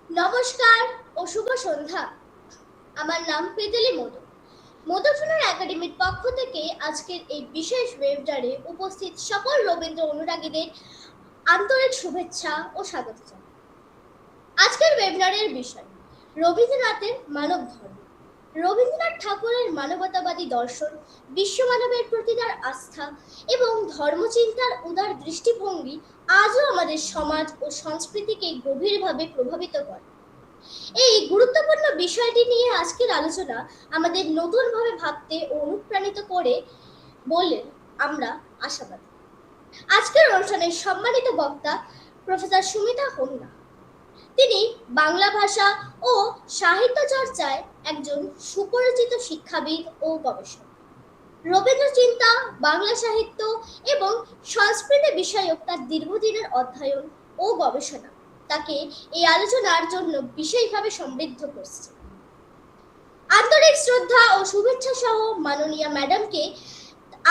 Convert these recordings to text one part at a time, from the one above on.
নমস্কার ও শুভ সন্ধ্যা। আমার নাম পেতেলি মধু। মধুসূদন একাডেমির পক্ষ থেকে আজকের এই বিশেষ ওয়েবিনারে উপস্থিত সকল রবীন্দ্র অনুরাগীদের আন্তরিক শুভেচ্ছা ও স্বাগত জানাই। আজকের ওয়েবিনারের বিষয় রবীন্দ্রনাথের মানব ধর্ম। রবীন্দ্রনাথ ঠাকুরের মানবতাবাদী দর্শন, বিশ্বমানবের প্রতি তার আস্থা এবং ধর্মচিন্তার উদার দৃষ্টিভঙ্গি আজও আমাদের সমাজ ও সংস্কৃতিকে গভীরভাবে প্রভাবিত করে। এই গুরুত্বপূর্ণ বিষয়টি নিয়ে আজকের আলোচনা আমাদের নতুনভাবে ভাবতে ও অনুপ্রাণিত করে বললেন আমরা আশাবাদী। আজকের অনুষ্ঠানের সম্মানিত বক্তা প্রফেসর সুমিতা হোমনা। তিনি বাংলা ভাষা ও সাহিত্য চর্চায় একজন সুপরিচিত শিক্ষাবিদ ও গবেষক। রবীন্দ্র চিন্তা, বাংলা সাহিত্য এবং সংস্কৃতি বিষয়ক তার দীর্ঘদিনের অধ্যয়ন ও গবেষণা তাকে এই আলোচনার জন্য বিশেষভাবে সমৃদ্ধ করছে। আন্তরিক শ্রদ্ধা ও শুভেচ্ছা সহ মাননীয়া ম্যাডামকে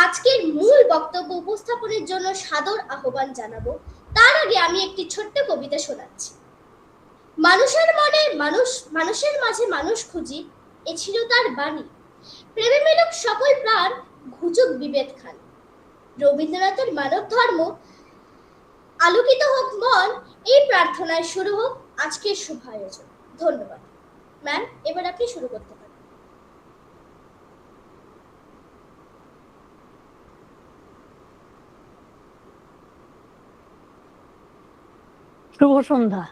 আজকের মূল বক্তব্য উপস্থাপনের জন্য সাদর আহ্বান জানাবো। তার আগে আমি একটি ছোট্ট কবিতা শোনাচ্ছি। মানুষের মনে মানুষ, মানুষের মাঝে মানুষ খুঁজি, এ ছিল তার বাণী। প্রেমে মেলুক সকল প্রাণ, ঘুচুক বিভেদ খান। রবীন্দ্রনাথের মানব ধর্ম আলোকিত হোক মন, এই প্রার্থনায় শুরু হোক আজকের শুভ আয়োজন। ধন্যবাদ ম্যাম, এবার আপনি শুরু করতে পারেন। শুভ সন্ধ্যা।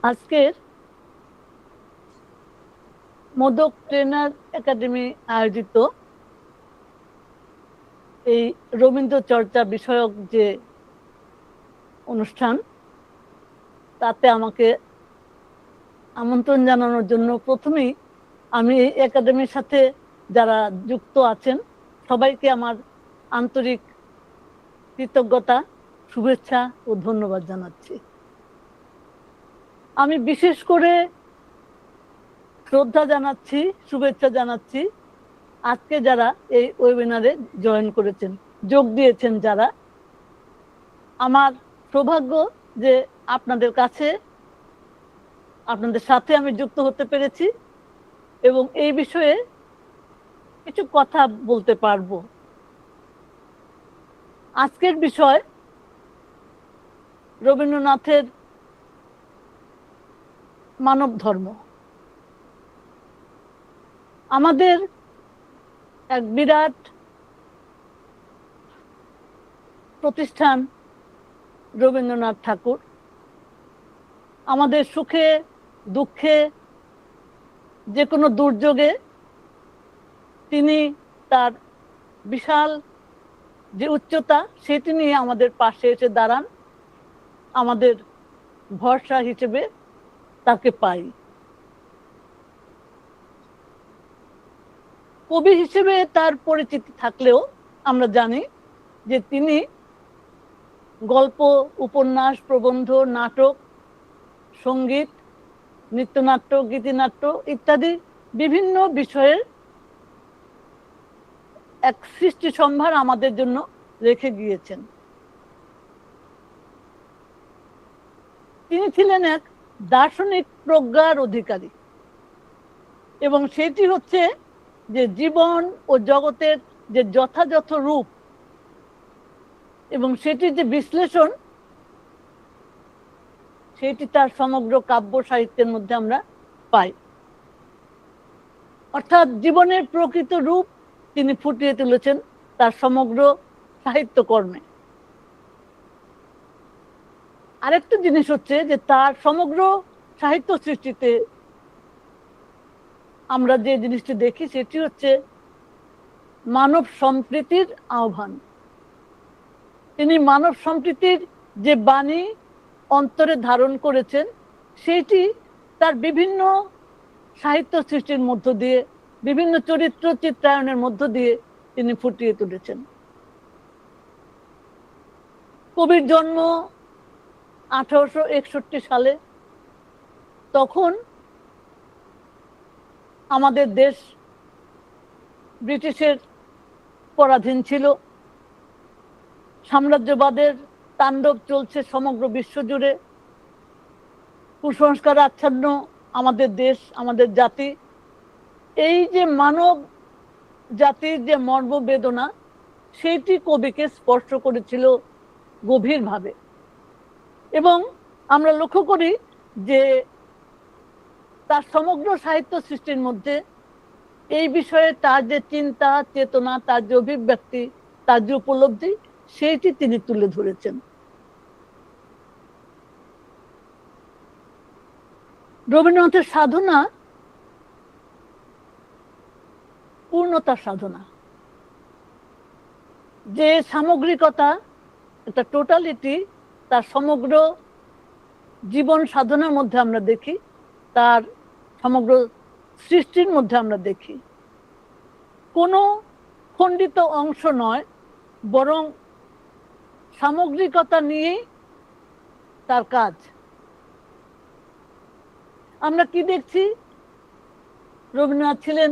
আজকের মোদক ট্রেনার একাডেমি আয়োজিত এই রবীন্দ্র চর্চা বিষয়ক যে অনুষ্ঠান, তাতে আমাকে আমন্ত্রণ জানানোর জন্য প্রথমেই আমি এই একাডেমির সাথে যারা যুক্ত আছেন সবাইকে আমার আন্তরিক কৃতজ্ঞতা, শুভেচ্ছা ও ধন্যবাদ জানাচ্ছি। আমি বিশেষ করে শ্রদ্ধা জানাচ্ছি, শুভেচ্ছা জানাচ্ছি আজকে যারা এই ওয়েবিনারে জয়েন করেছেন, যোগ দিয়েছেন যারা। আমার সৌভাগ্য যে আপনাদের কাছে, আপনাদের সাথে আমি যুক্ত হতে পেরেছি এবং এই বিষয়ে কিছু কথা বলতে পারবো। আজকের বিষয় রবীন্দ্রনাথের মানব ধর্ম। আমাদের এক বিরাট প্রতিষ্ঠান রবীন্দ্রনাথ ঠাকুর। আমাদের সুখে দুঃখে যে কোনো দুর্যোগে তিনি তার বিশাল যে উচ্চতা সেটি নিয়ে আমাদের পাশে এসে দাঁড়ান, আমাদের ভরসা হিসেবে তাকে পাই। কবি হিসেবে তার পরিচিতি থাকলেও আমরা জানি যে তিনি গল্প, উপন্যাস, প্রবন্ধ, নাটক, সঙ্গীত, নৃত্যনাট্য, গীতিনাট্য ইত্যাদি বিভিন্ন বিষয়ের এক সৃষ্টি সম্ভার আমাদের জন্য রেখে গিয়েছেন। তিনি ছিলেন এক দার্শনিক প্রজ্ঞার অধিকারী এবং সেটি হচ্ছে যে জীবন ও জগতের যে যথাযথ রূপ এবং সেটির যে বিশ্লেষণ, সেটি তার সমগ্র কাব্য সাহিত্যের মধ্যে আমরা পাই। অর্থাৎ জীবনের প্রকৃত রূপ তিনি ফুটিয়ে তুলেছেন তার সমগ্র সাহিত্যকর্মে। আরেকটা জিনিস হচ্ছে যে তার সমগ্র সাহিত্য সৃষ্টিতে আমরা যে জিনিসটি দেখি সেটি হচ্ছে মানব সম্প্রীতির আহ্বান। তিনি মানব সম্প্রীতির যে বাণী অন্তরে ধারণ করেছেন সেটি তার বিভিন্ন সাহিত্য সৃষ্টির মধ্য দিয়ে, বিভিন্ন চরিত্র চিত্রায়নের মধ্য দিয়ে তিনি ফুটিয়ে তুলেছেন। কবির জন্ম 1861 সালে। তখন আমাদের দেশ ব্রিটিশের পরাধীন ছিল, সাম্রাজ্যবাদের তাণ্ডব চলছে সমগ্র বিশ্ব জুড়ে। কুসংস্কার আচ্ছন্ন আমাদের দেশ, আমাদের জাতি। এই যে মানব জাতির যে মর্মবেদনা, সেইটি কবিকে স্পর্শ করেছিল গভীরভাবে। এবং আমরা লক্ষ্য করি যে তার সমগ্র সাহিত্য সৃষ্টির মধ্যে এই বিষয়ে তার যে চিন্তা চেতনা, তার যে অভিব্যক্তি, তার যে উপলব্ধি, সেইটি তিনি তুলে ধরেছেন। রবীন্দ্রনাথের সাধনা পূর্ণতার সাধনা, যে সামগ্রিকতা, একটা টোটালিটি তার সমগ্র জীবন সাধনার মধ্যে আমরা দেখি, তার সমগ্র সৃষ্টির মধ্যে আমরা দেখি। কোনো খণ্ডিত অংশ নয়, বরং সামগ্রিকতা নিয়েই তার কাজ। আমরা কি দেখছি? রবীন্দ্রনাথ ছিলেন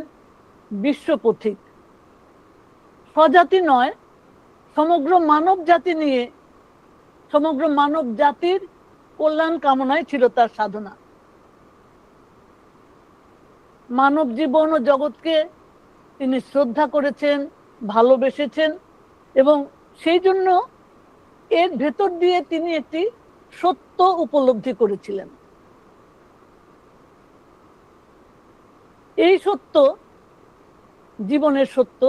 বিশ্বপথিক। স্বজাতি নয়, সমগ্র মানব জাতি নিয়ে, সমগ্র মানব জাতির কল্যাণ কামনায় ছিল তার সাধনা। মানব জীবন ও জগৎকে তিনি শ্রদ্ধা করেছেন, ভালোবেসেছেন, এবং সেই জন্য এর ভেতর দিয়ে তিনি একটি সত্য উপলব্ধি করেছিলেন। এই সত্য, জীবনের সত্য,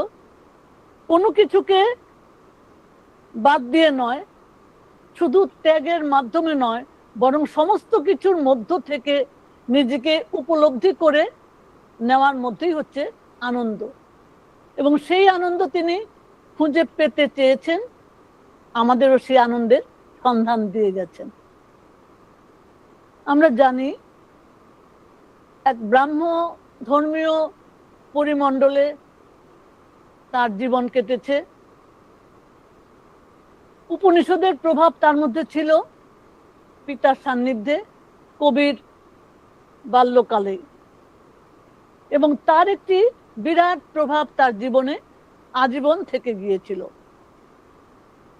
কোনো কিছুকে বাদ দিয়ে নয়, শুধু ত্যাগের মাধ্যমে নয়, বরং সমস্ত কিছুর মধ্য থেকে নিজেকে উপলব্ধি করে নেওয়ার মধ্যেই হচ্ছে আনন্দ। এবং সেই আনন্দ তিনি খুঁজে পেতে চেয়েছেন, আমাদেরও সেই আনন্দের সন্ধান দিয়ে গেছেন। আমরা জানি এক ব্রাহ্ম ধর্মীয় পরিমণ্ডলে তার জীবন কেটেছে। উপনিষদের প্রভাব তার মধ্যে ছিল পিতার সান্নিধ্যে, কবির বাল্যকালে, এবং তার একটি বিরাট প্রভাব তার জীবনে আজীবন থেকে গিয়েছিল।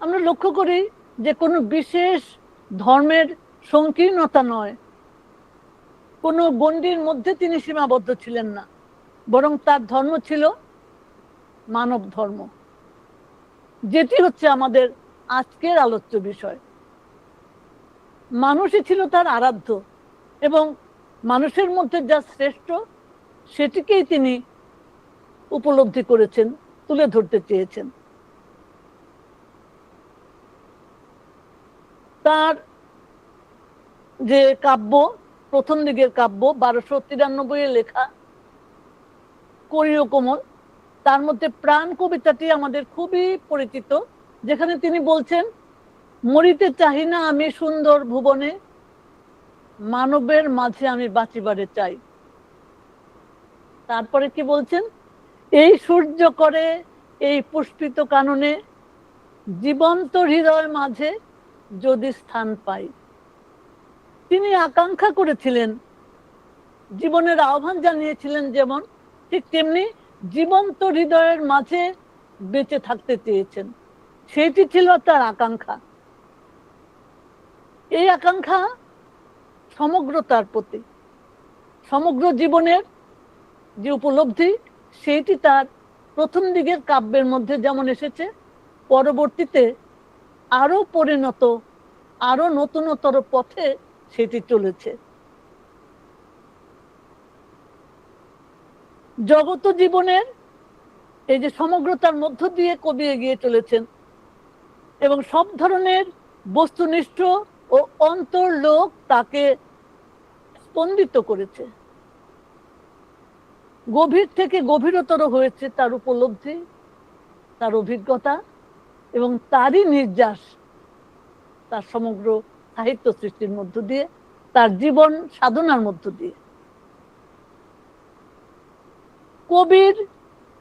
আমরা লক্ষ্য করি যে কোনো বিশেষ ধর্মের সংকীর্ণতা নয়, কোনো গণ্ডির মধ্যে তিনি সীমাবদ্ধ ছিলেন না, বরং তার ধর্ম ছিল মানব ধর্ম, যেটি হচ্ছে আমাদের আজকের আলোচ্য বিষয়। মানুষই ছিল তার আরাধ্য, এবং মানুষের মধ্যে যা শ্রেষ্ঠ সেটিকেই তিনি উপলব্ধি করেছেন, তুলে ধরতে চেয়েছেন। তার যে কাব্য, প্রথম দিকের কাব্য 1293 লেখা করিও কোমল, তার মধ্যে প্রাণ কবিতাটি আমাদের খুবই পরিচিত, যেখানে তিনি বলছেন, মরিতে চাহি না আমি সুন্দর ভুবনে, মানবের মাঝে আমি বাঁচিবারে চাই। তারপরে কি বলছেন? এই সূর্য করে এই পুষ্পিত কাননে, জীবন্ত হৃদয় মাঝে যদি স্থান পাই। তিনি আকাঙ্ক্ষা করেছিলেন, জীবনের আহ্বান জানিয়েছিলেন যেমন, ঠিক তেমনি জীবন্ত হৃদয়ের মাঝে বেঁচে থাকতে চেয়েছেন। সেটি ছিল তার আকাঙ্ক্ষা। এই আকাঙ্ক্ষা সমগ্রতার প্রতি, সমগ্র জীবনের যে উপলব্ধি, সেইটি তার প্রথম দিকের কাব্যের মধ্যে যেমন এসেছে, পরবর্তীতে আরো পরিণত, আরো নতুনতর পথে সেটি চলেছে। জগত জীবনের এই যে সমগ্রতার মধ্য দিয়ে কবি এগিয়ে চলেছেন, এবং সব ধরনের বস্তুনিষ্ঠ ও অন্তর্লোক তাকে স্পন্দিত করেছে। গভীর থেকে গভীরতর হয়েছে তার উপলব্ধি, তার অভিজ্ঞতা, এবং তারই নির্যাস তার সমগ্র সাহিত্য সৃষ্টির মধ্য দিয়ে, তার জীবন সাধনার মধ্য দিয়ে। কবির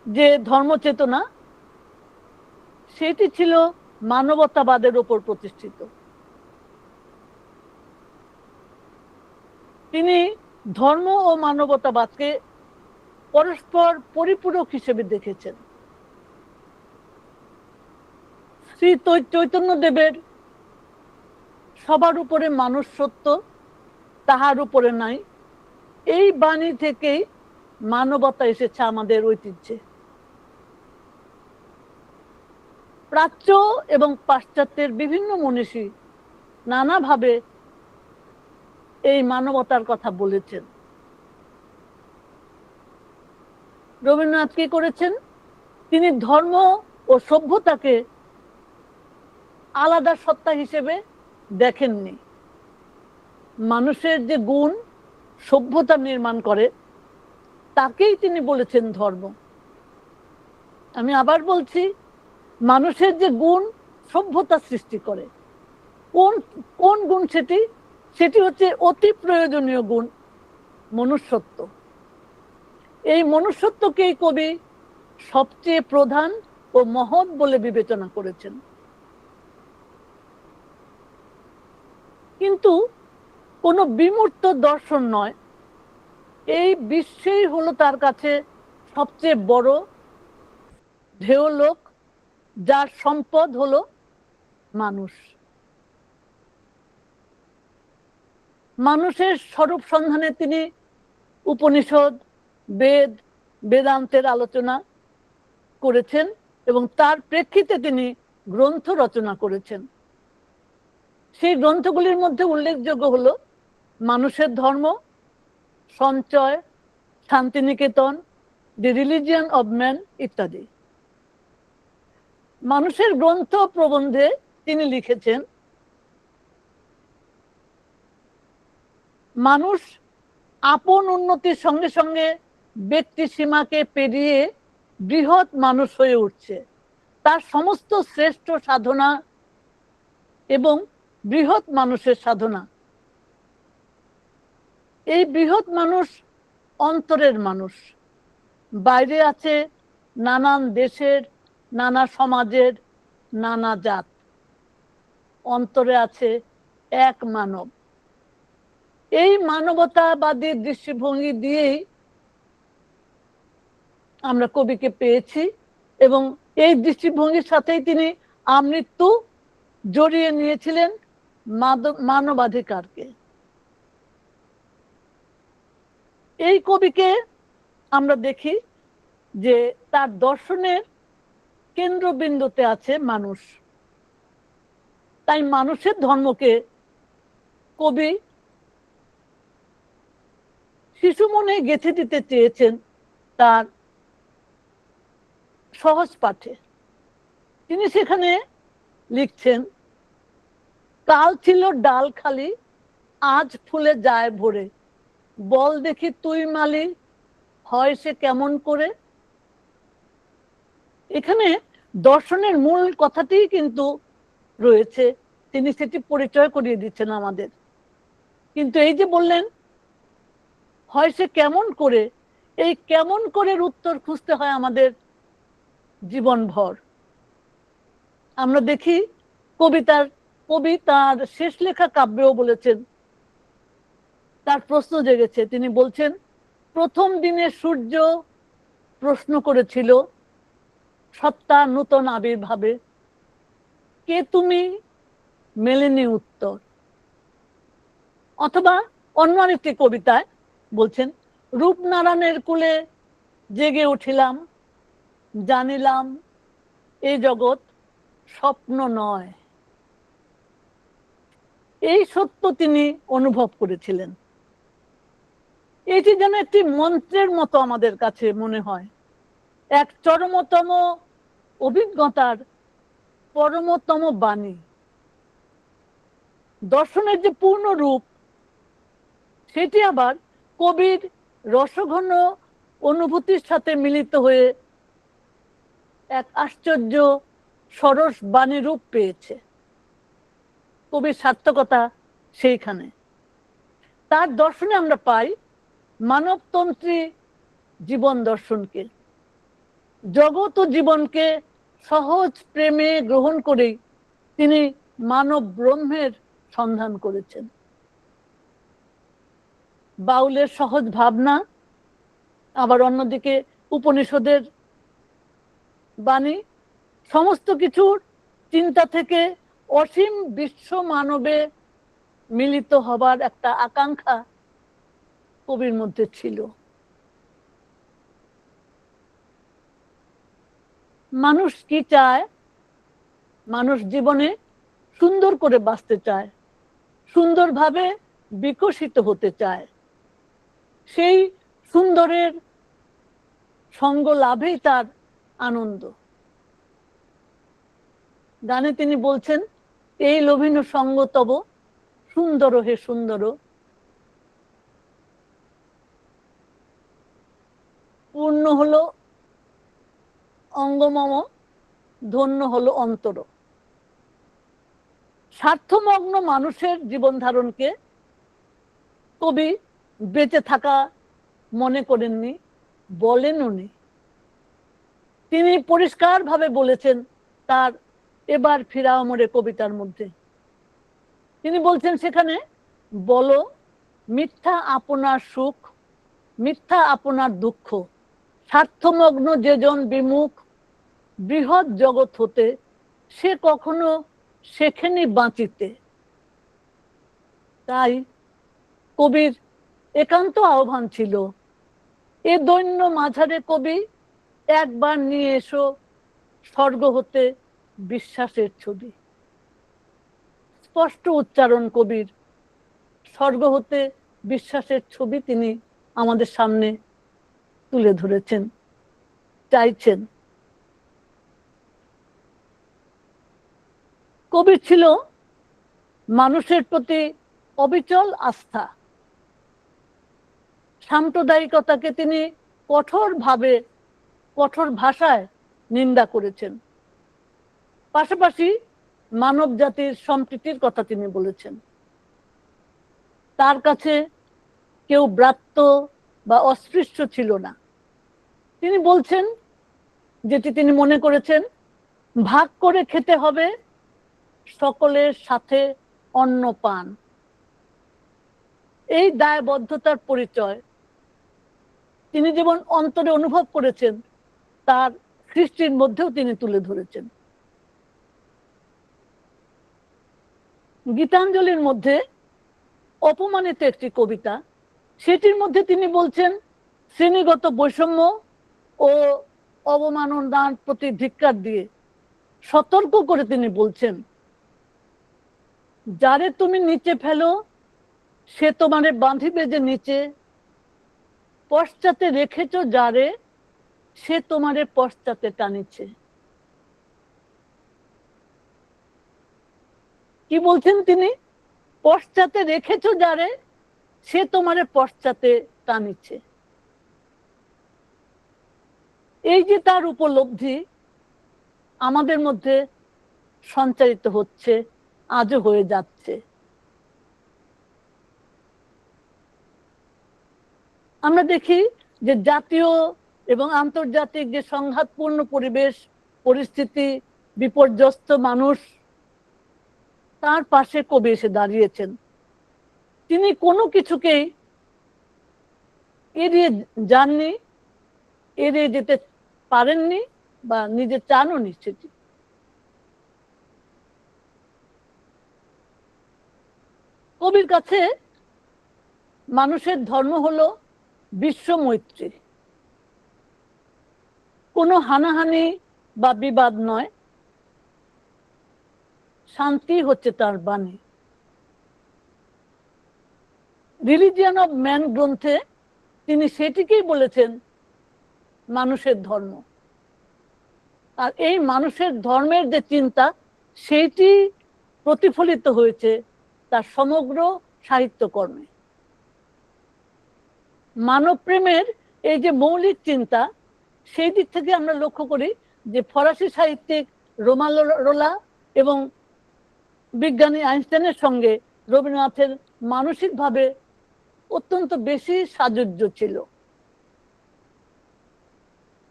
যে ধর্মচেতনা, সেটি ছিল মানবতাবাদের উপর প্রতিষ্ঠিত। তিনি ধর্ম ও মানবতাবাদকে পরস্পর পরিপূরক হিসেবে দেখেছেন। শ্রী চৈতন্যদেবের সবার উপরে মানুষ সত্য, তাহার উপরে নাই, এই বাণী থেকেই মানবতা এসেছে আমাদের ঐতিহ্যে। প্রাচ্য এবং পাশ্চাত্যের বিভিন্ন মনীষী নানাভাবে এই মানবতার কথা বলেছেন। রবীন্দ্রনাথ কি করেছেন? তিনি ধর্ম ও সভ্যতাকে আলাদা সত্তা হিসেবে দেখেননি। মানুষের যে গুণ সভ্যতা নির্মাণ করে তাকেই তিনি বলেছেন ধর্ম। আমি আবার বলছি, মানুষের যে গুণ সভ্যতা সৃষ্টি করে, কোন কোন গুণ সেটি? সেটি হচ্ছে অতি প্রয়োজনীয় গুণ, মনুষ্যত্ব। এই মনুষ্যত্বকেই কবি সবচেয়ে প্রধান ও মহৎ বলে বিবেচনা করেছেন। কিন্তু কোনো বিমূর্ত দর্শন নয়, এই বিশ্বেই হলো তার কাছে সবচেয়ে বড় ঢেউলোক, যার সম্পদ হলো মানুষ। মানুষের স্বরূপ সন্ধানে তিনি উপনিষদ, বেদ, বেদান্তের আলোচনা করেছেন এবং তার প্রেক্ষিতে তিনি গ্রন্থ রচনা করেছেন। সেই গ্রন্থগুলির মধ্যে উল্লেখযোগ্য হলো মানুষের ধর্ম, সঞ্চয়, শান্তিনিকেতন, দি রিলিজিয়ন অব ম্যান ইত্যাদি। মানুষের গ্রন্থ প্রবন্ধে তিনি লিখেছেন, মানুষ আপন উন্নতির সঙ্গে সঙ্গে ব্যক্তি সীমাকে পেরিয়ে বৃহৎ মানুষ হয়ে উঠছে। তার সমস্ত শ্রেষ্ঠ সাধনা এবং বৃহৎ মানুষের সাধনা। এই বৃহৎ মানুষ অন্তরের মানুষ। বাইরে আছে নানান দেশের, নানা সমাজের, নানা জাত। অন্তরে আছে এক মানব। এই মানবতাবাদী দৃষ্টিভঙ্গি দিয়েই আমরা কবিকে পেয়েছি এবং এই দৃষ্টিভঙ্গির সাথেই তিনি আমৃত্যু জড়িয়ে নিয়েছিলেন মানবাধিকারকে। এই কবিকে আমরা দেখি যে তার দর্শনের কেন্দ্রবিন্দুতে আছে মানুষ। তাই মানুষের ধর্মকে কবি শিশু মনে গেঁথে দিতে চেয়েছেন তার সহজ পাঠে। তিনি সেখানে লিখছেন, কাল ছিল ডাল খালি, আজ ফুলে যায় ভরে, বল দেখি তুই মালি, হয় সে কেমন করে। এখানে দর্শনের মূল কথাটিই কিন্তু রয়েছে, তিনি সেটি পরিচয় করিয়ে দিচ্ছেন আমাদের। কিন্তু এই যে বললেন হয় সে কেমন করে, এই কেমন করের উত্তর খুঁজতে হয় আমাদের জীবনভর। আমরা দেখি কবি তার শেষ লেখা কাব্যেও বলেছেন, তার প্রশ্ন জেগেছে। তিনি বলছেন, প্রথম দিনে সূর্য প্রশ্ন করেছিল সত্তা নূতন আবির্ভাবে, কে তুমি, মেলেনি উত্তর। অথবা অন্য আরেকটি কবিতায় বলছেন, রূপনারায়ণের কুলে জেগে উঠিলাম, জানিলাম এই জগৎ স্বপ্ন নয়। এই সত্য তিনি অনুভব করেছিলেন। এটি যেন একটি মন্ত্রের মতো আমাদের কাছে মনে হয়, এক চরমতম অভিজ্ঞতার পরমতম বাণী। দর্শনের যে পূর্ণ রূপ, সেটি আবার কবির রসঘন অনুভূতির সাথে মিলিত হয়ে এক আশ্চর্য সরস বাণী রূপ পেয়েছে। কবির সার্থকতা সেইখানে। তার দর্শনে আমরা পাই মানবতন্ত্রী জীবন দর্শনকে। জগৎ ও জীবনকে সহজ প্রেমে গ্রহণ করেই তিনি মানব ব্রহ্মের সন্ধান করেছেন। বাউলের সহজ ভাবনা, আবার অন্যদিকে উপনিষদের বাণী, সমস্ত কিছুর চিন্তা থেকে অসীম বিশ্ব মানবে মিলিত হবার একটা আকাঙ্ক্ষা কবির মধ্যে ছিল। মানুষ কি চায়? মানুষ জীবনে সুন্দর করে বাঁচতে চায়, সুন্দরভাবে বিকশিত হতে চায়। সেই সুন্দরের সঙ্গ লাভেই তার আনন্দ। গানে তিনি বলছেন, এই লোভিন সঙ্গ তব সুন্দর হে সুন্দর, পূর্ণ হলো অঙ্গমম, ধন্য হলো অন্তর। স্বার্থমগ্ন মানুষের জীবন ধারণকে কবি বেঁচে থাকা মনে করেননি, বলেন উনি। তিনি পরিষ্কারভাবে বলেছেন তার এবার ফিরাও মোরে কবিতার মধ্যে। তিনি বলছেন সেখানে, বলো মিথ্যা আপনার সুখ, মিথ্যা আপনার দুঃখ, স্বার্থমগ্ন যেজন বিমুখ বৃহৎ জগৎ হতে, সে কখনো শেখেনি বাঁচিতে। তাই কবির একান্ত আহ্বান ছিল, এ দৈন্য মাঝারে কবি একবার নিয়ে এসো স্বর্গ হতে বিশ্বাসের ছবি। স্পষ্ট উচ্চারণ কবির, স্বর্গ হতে বিশ্বাসের ছবি তিনি আমাদের সামনে তুলে ধরেছেন, চাইছেন। কবির ছিল মানুষের প্রতি অবিচল আস্থা। সাম্প্রদায়িকতাকে তিনি কঠোরভাবে, কঠোর ভাষায় নিন্দা করেছেন। পাশাপাশি মানব জাতির সম্প্রীতির কথা তিনি বলেছেন। তার কাছে কেউ ব্রাত্য বা অস্পৃশ্য ছিল না। তিনি বলছেন, যেটি তিনি মনে করেছেন, ভাগ করে খেতে হবে সকলের সাথে অন্ন পান। এই দায়বদ্ধতার পরিচয় তিনি যেমন অন্তরে অনুভব করেছেন, তার সৃষ্টির মধ্যেও তিনি তুলে ধরেছেন। গীতাঞ্জলির মধ্যে অপমানিত একটি কবিতা, সেটির মধ্যে তিনি বলছেন, শ্রেণীগত বৈষম্য ও অবমাননার প্রতি ধিক্কার দিয়ে সতর্ক করে তিনি বলছেন, যারে তুমি নিচে ফেলো সে তোমারে বাঁধিবে যে নিচে, পশ্চাতে রেখেছ যারে সে তোমারে পশ্চাতে টানিছে। কি বলছেন তিনি? পশ্চাতে রেখেছ যারে সে তোমারে পশ্চাতে টানিছে। এই যে তার উপলব্ধি আমাদের মধ্যে সঞ্চারিত হচ্ছে, আজও হয়ে যাচ্ছে। আমরা দেখি যে জাতীয় এবং আন্তর্জাতিক যে সংঘাতপূর্ণ পরিবেশ পরিস্থিতি, বিপর্যস্ত মানুষ, তার পাশে কবি এসে দাঁড়িয়েছেন। তিনি কোনো কিছুকেই এড়িয়ে যাননি, এড়িয়ে যেতে পারেননি বা নিজে চানও নি সেটি। কবির কাছে মানুষের ধর্ম হলো বিশ্ব মৈত্রী, কোনো হানাহানি বা বিবাদ নয়, শান্তি হচ্ছে তার বাণী। রিলিজিয়ন অফ ম্যান গ্রন্থে তিনি সেটিকেই বলেছেন মানুষের ধর্ম। আর এই মানুষের ধর্মের যে চিন্তা, সেইটি প্রতিফলিত হয়েছে তার সমগ্র সাহিত্যকর্মে। মানব প্রেমের এই যে মৌলিক চিন্তা, সেই দিক থেকে আমরা লক্ষ্য করি যে ফরাসি সাহিত্যিক রোমান রোলা এবং বিজ্ঞানী আইনস্টাইনের সঙ্গে রবীন্দ্রনাথের মানসিকভাবে অত্যন্ত বেশি সাযুজ্য ছিল।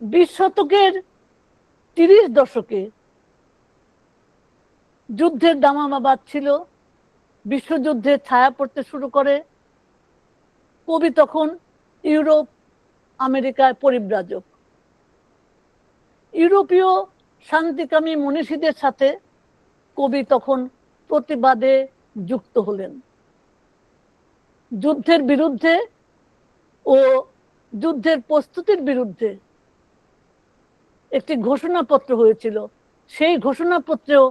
20 শতকের 30 দশকে যুদ্ধের দামামা বাজছিল, বিশ্বযুদ্ধের ছায়া পড়তে শুরু করে। কবি তখন ইউরোপ আমেরিকায় পরিব্রাজক। ইউরোপীয় শান্তিকামী মনীষীদের সাথে কবি তখন প্রতিবাদে যুক্ত হলেন। যুদ্ধের বিরুদ্ধে ও যুদ্ধের প্রস্তুতির বিরুদ্ধে একটি ঘোষণাপত্র হয়েছিল, সেই ঘোষণাপত্রেও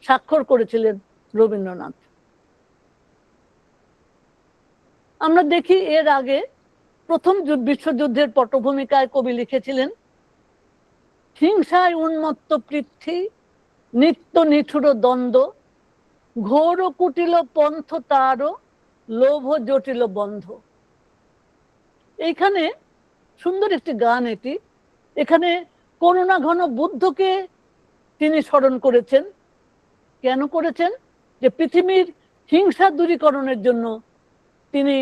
স্বাক্ষর করেছিলেন রবীন্দ্রনাথ। আমরা দেখি এর আগে প্রথম বিশ্বযুদ্ধের পটভূমিকায় কবি লিখেছিলেন, হিংসায় উন্মত্ত পৃথ্বী, নিত্য নিঠুর দ্বন্দ্ব, ঘোর কুটিল পন্থ তারও, লোভ জটিল বন্ধ। এইখানে সুন্দর একটি গান এটি। এখানে করুণা ঘন বুদ্ধকে তিনি স্মরণ করেছেন। কেন করেছেন? যে পৃথিবীর হিংসা দূরীকরণের জন্য তিনি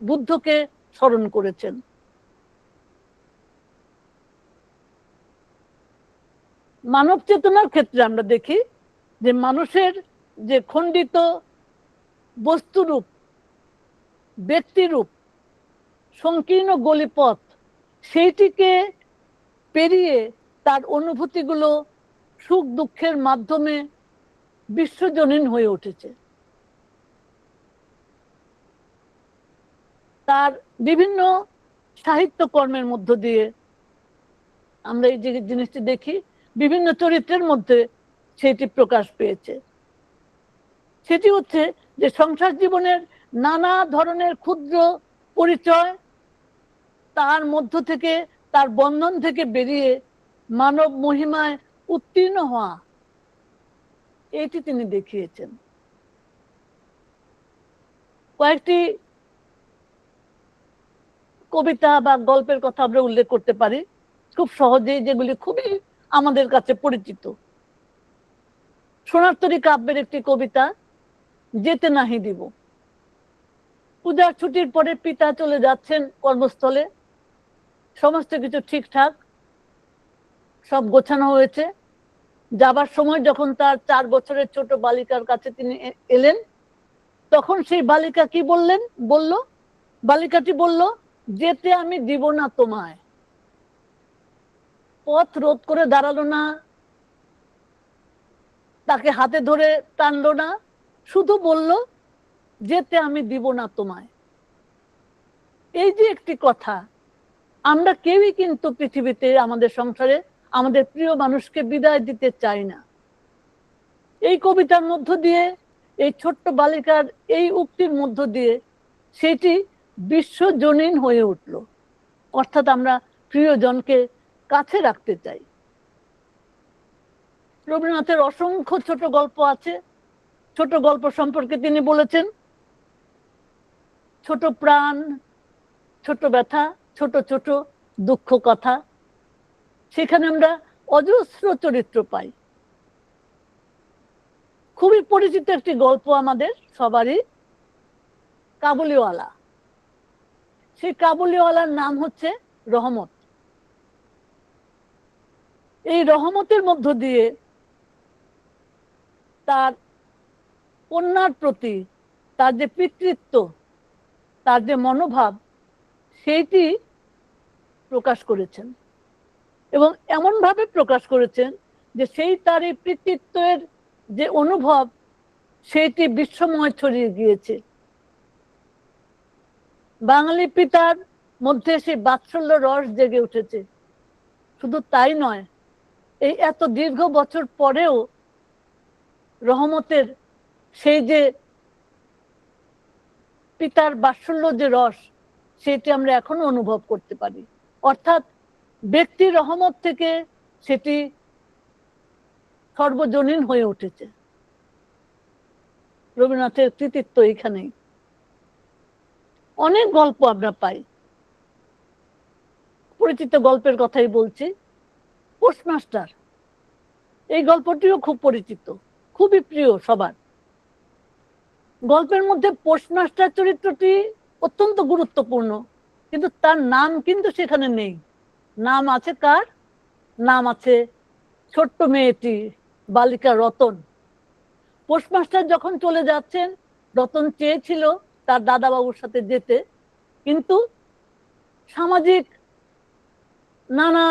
বুদ্ধকে স্মরণ করেছেন। মানব চেতনার ক্ষেত্রে আমরা দেখি যে মানুষের যে খণ্ডিত বস্তুরূপ, ব্যক্তিরূপ, সংকীর্ণ গলিপথ, সেইটিকে পেরিয়ে তার অনুভূতিগুলো সুখ দুঃখের মাধ্যমে বিশ্বজনীন হয়ে উঠেছে। তার বিভিন্ন সাহিত্য কর্মের মধ্য দিয়ে আমরা এই যে জিনিসটি দেখি, বিভিন্ন চরিত্রের মধ্যে সেটি প্রকাশ পেয়েছে। সেটি হচ্ছে যে সংসার জীবনের নানা ধরনের ক্ষুদ্র পরিচয়, তার মধ্য থেকে, তার বন্ধন থেকে বেরিয়ে মানব মহিমায় উত্তীর্ণ হওয়া, এটি তিনি দেখিয়েছেন। কয়েকটি কবিতা বা গল্পের কথা আমরা উল্লেখ করতে পারি খুব সহজেই, যেগুলি খুবই আমাদের কাছে পরিচিত। সোনার তরী কাব্যের একটি কবিতা, যেতে নাহি দিব। পূজার ছুটির পরে পিতা চলে যাচ্ছেন কর্মস্থলে, সমস্ত কিছু ঠিকঠাক, সব গোছানো হয়েছে। যাবার সময় যখন তার 4 বছরের ছোট বালিকার কাছে তিনি এলেন, তখন সেই বালিকা কি বালিকাটি বলল, যেতে আমি দিব না তোমায়। পথ রোধ করে দাঁড়ালো না, তাকে হাতে ধরে টানলো না, শুধু বলল, যেতে আমি দিব না তোমায়। এই যে একটি কথা, আমরা কেউই কিন্তু পৃথিবীতে আমাদের সংসারে আমাদের প্রিয় মানুষকে বিদায় দিতে চাই না। এই কবিতার মধ্য দিয়ে, এই ছোট্ট বালিকার এই উক্তির মধ্য দিয়ে সেটি বিশ্বজনীন হয়ে উঠল। অর্থাৎ আমরা প্রিয়জনকে কাছে রাখতে চাই। রবীন্দ্রনাথের অসংখ্য ছোট গল্প আছে। ছোট গল্প সম্পর্কে তিনি বলেছেন, ছোট প্রাণ, ছোট ব্যথা, ছোট ছোট দুঃখ কথা। সেখানে আমরা অজস্র চরিত্র পাই। খুবই পরিচিত একটি গল্প আমাদের সবারই, কাবুলিওয়ালা। সেই কাবুলিওয়ালার নাম হচ্ছে রহমত। এই রহমতের মধ্য দিয়ে তার কন্যার প্রতি তার যে পিতৃত্ব, তার যে মনোভাব, সেইটি প্রকাশ করেছেন। এবং এমনভাবে প্রকাশ করেছেন যে সেই তার এই পিতৃত্বের যে অনুভব, সেইটি বিশ্বময় ছড়িয়ে গিয়েছে। বাঙালি পিতার মধ্যে সেই বাৎসল্য রস জেগে উঠেছে। শুধু তাই নয়, এই এত দীর্ঘ বছর পরেও রহমতের সেই যে পিতার বাৎসল্য যে রস, সেটি আমরা এখনো অনুভব করতে পারি। অর্থাৎ ব্যক্তি রহমত থেকে সেটি সর্বজনীন হয়ে উঠেছে। রবীন্দ্রনাথের কৃতিত্ব এখানেই। অনেক গল্প আমরা পাই। পরিচিত গল্পের কথাই বলছি, পোস্টমাস্টার। এই গল্পটিও খুব পরিচিত, খুবই প্রিয় সবার। গল্পের মধ্যে পোস্টমাস্টার চরিত্রটি অত্যন্ত গুরুত্বপূর্ণ, কিন্তু তার নাম কিন্তু সেখানে নেই। নাম আছে কার? নাম আছে ছোট্ট মেয়েটি, বালিকা রতন। পোস্টমাস্টার যখন চলে যাচ্ছেন, রতন চেয়েছিল তার দাদাবাবুর সাথে যেতে, কিন্তু সামাজিক নানা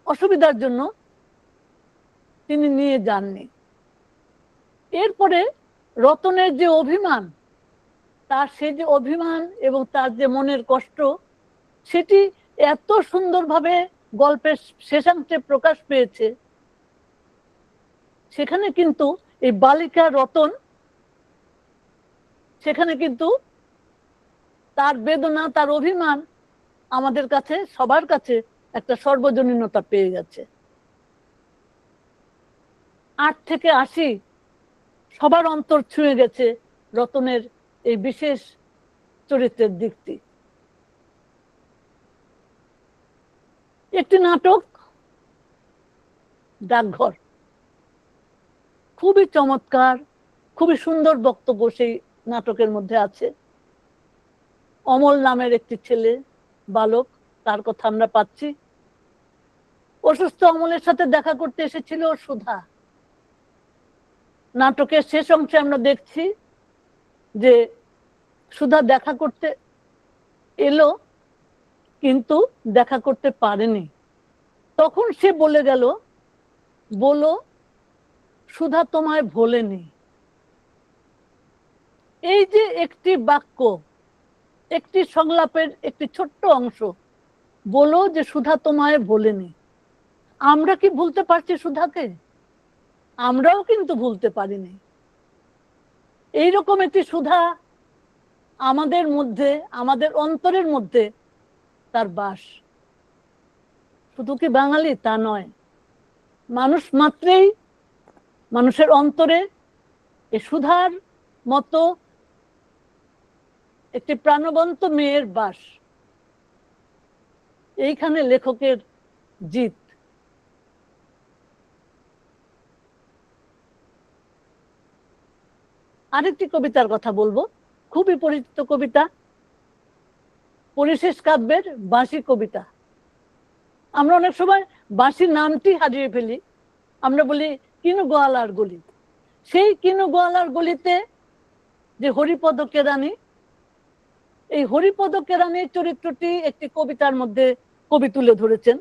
অসুবিধার জন্য তিনি নিয়ে যাননি। এরপরে রতনের যে অভিমান, তার সেই যে অভিমান এবং তার যে মনের কষ্ট, সেটি এত সুন্দরভাবে গল্পের শেষাংশে প্রকাশ পেয়েছে। সেখানে কিন্তু এই বালিকা রতন, সেখানে কিন্তু তার বেদনা, তার অভিমান আমাদের কাছে, সবার কাছে একটা সর্বজনীনতা পেয়ে গেছে। 8 থেকে 80 সবার অন্তর ছুঁয়ে গেছে রতনের এই বিশেষ চরিত্রের দিকটি। একটি নাটক ডাকঘর, খুবই চমৎকার, খুবই সুন্দর বক্তব্য সেই নাটকের মধ্যে আছে। অমল নামের একটি ছেলে, বালক, তার কথা আমরা পাচ্ছি। অসুস্থ অমলের সাথে দেখা করতে এসেছিল সুধা। নাটকের শেষ অংশে আমরা দেখছি যে সুধা দেখা করতে এলো, কিন্তু দেখা করতে পারেনি। তখন সে বলে গেল, বলো সুধা তোমায় ভোলেনি। এই যে একটি বাক্য, একটি সংলাপের একটি ছোট্ট অংশ, বলো যে সুধা তোমায় ভোলেনি। আমরা কি ভুলতে পারছি সুধাকে? আমরাও কিন্তু ভুলতে পারিনি। এইরকম একটি সুধা আমাদের মধ্যে, আমাদের অন্তরের মধ্যে তার বাস। শুধু কি বাঙালি তা নয়, মানুষ মাত্রেই মানুষের অন্তরে এ সুধার মতো একটি প্রাণবন্ত মেয়ের বাস। এইখানে লেখকের জিত। আরেকটি কবিতার কথা বলবো, খুবই পরিচিত কবিতা, পরিশেষ কাব্যের বাঁশি কবিতা। আমরা অনেক সময় বাঁশি নামটি হারিয়ে ফেলি, আমরা বলি কিনু গোয়ালার গলি। সেই কিনু গোয়ালার গলিতে যে হরিপদ কেরানি, এই হরিপদ কেরানির চরিত্রটি একটি কবিতার মধ্যে কবি তুলে ধরেছেন,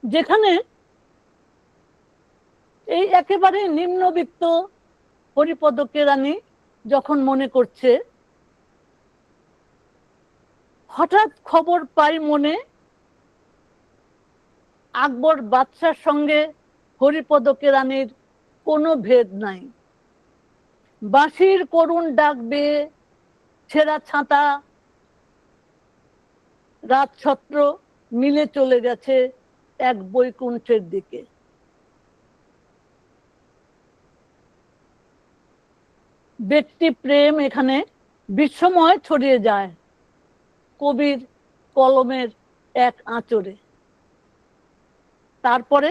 যেখানে এই একেবারে নিম্নবিত্ত হরিপদ কেরানি যখন মনে করছে, হঠাৎ খবর পাই মনে আকবর বাদশার সঙ্গে হরিপদ কেরানির কোনো ভেদ নাই। বাঁশির করুণ ডাক বেয়ে ছেঁড়া ছাতা রাত ছত্র মিলে চলে গেছে এক বৈকুণ্ঠের দিকে। ব্যক্তি প্রেম এখানে বিশ্বময় ছড়িয়ে যায় কবির কলমের এক আঁচড়ে। তারপরে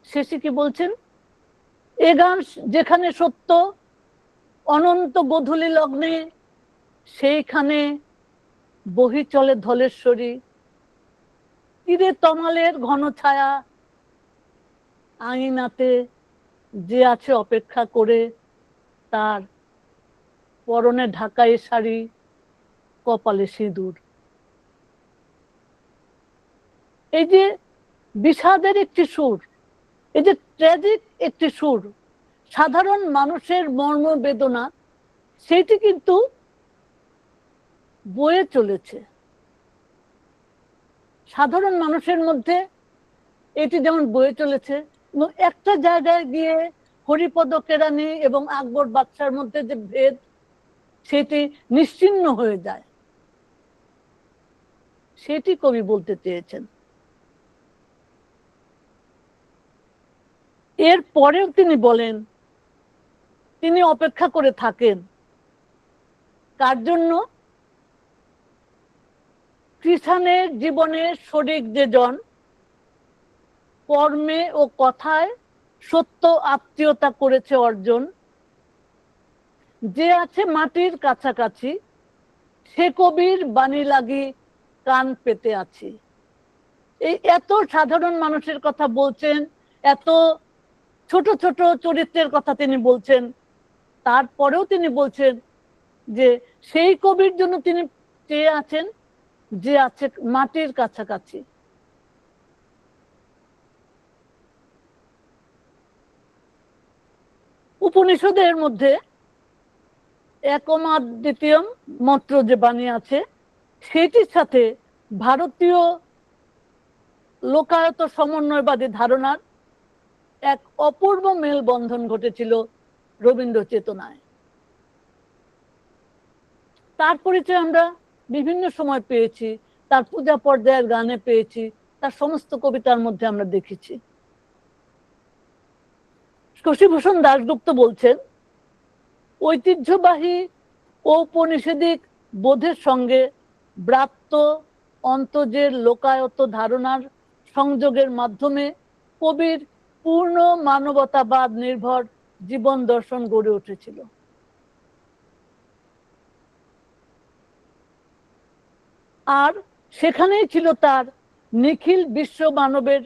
শেষে কি বলছেন, এ গান যেখানে সত্য অনন্ত গোধূলি লগ্নে, সেইখানে বহি চলে ধলেশ্বরী। তীরে তমালের ঘন ছায়া, আঙিনাতে যে আছে অপেক্ষা করে, তার পরনে ঢাকাই শাড়ি, কপালে সিঁদুর। এই যে বিষাদের একটি সুর, এই যে ট্র্যাজিক একটি সুর, সাধারণ মানুষের মর্ম বেদনা, সেটি কিন্তু বয়ে চলেছে সাধারণ মানুষের মধ্যে। এটি যেমন বয়ে চলেছে, এবং একটা জায়গায় গিয়ে হরিপদ কেরানি এবং আকবর বাদশার মধ্যে যে ভেদ, সেটি নিশ্চিহ্ন হয়ে যায়, সেটি কবি বলতে চেয়েছেন। এর পরেও তিনি বলেন, তিনি অপেক্ষা করে থাকেন কার জন্য? কৃষাণের জীবনের শরিক যে জন, কর্মে ও কথায় সত্য আত্মীয়তা করেছে অর্জন, যে আছে মাটির কাছাকাছি, সে কবির বাণী লাগি কান পেতে আছি। এই এত সাধারণ মানুষের কথা বলছেন, এত ছোট ছোট চরিত্রের কথা তিনি বলছেন, তারপরেও তিনি বলছেন যে সেই কবির জন্য তিনি চেয়ে আছেন যে আছে মাটির কাছাকাছি। উপনিষদের মধ্যে একমাদ্বিতীয়ম মন্ত্র যে বাণী আছে, সেটির সাথে ভারতীয় লোকায়ত সমন্বয়বাদী ধারণার এক অপূর্ব মেলবন্ধন ঘটেছিল রবীন্দ্র চেতনায়। তার পরিচয় আমরা বিভিন্ন সময় পেয়েছি, তার পূজা পর্যায়ের গানে পেয়েছি, তার সমস্ত কবিতার মধ্যে আমরা দেখেছি। শশীভূষণ দাশগুপ্ত বলছেন, ঐতিহ্যবাহী ঔপনিষদিক বোধের সঙ্গে ব্রাত্য অন্তজের লোকায়ত ধারণার সংযোগের মাধ্যমে কবির পূর্ণ মানবতাবাদ নির্ভর জীবন দর্শন গড়ে উঠেছিল। আর সেখানেই ছিল তার নিখিল বিশ্ব মানবের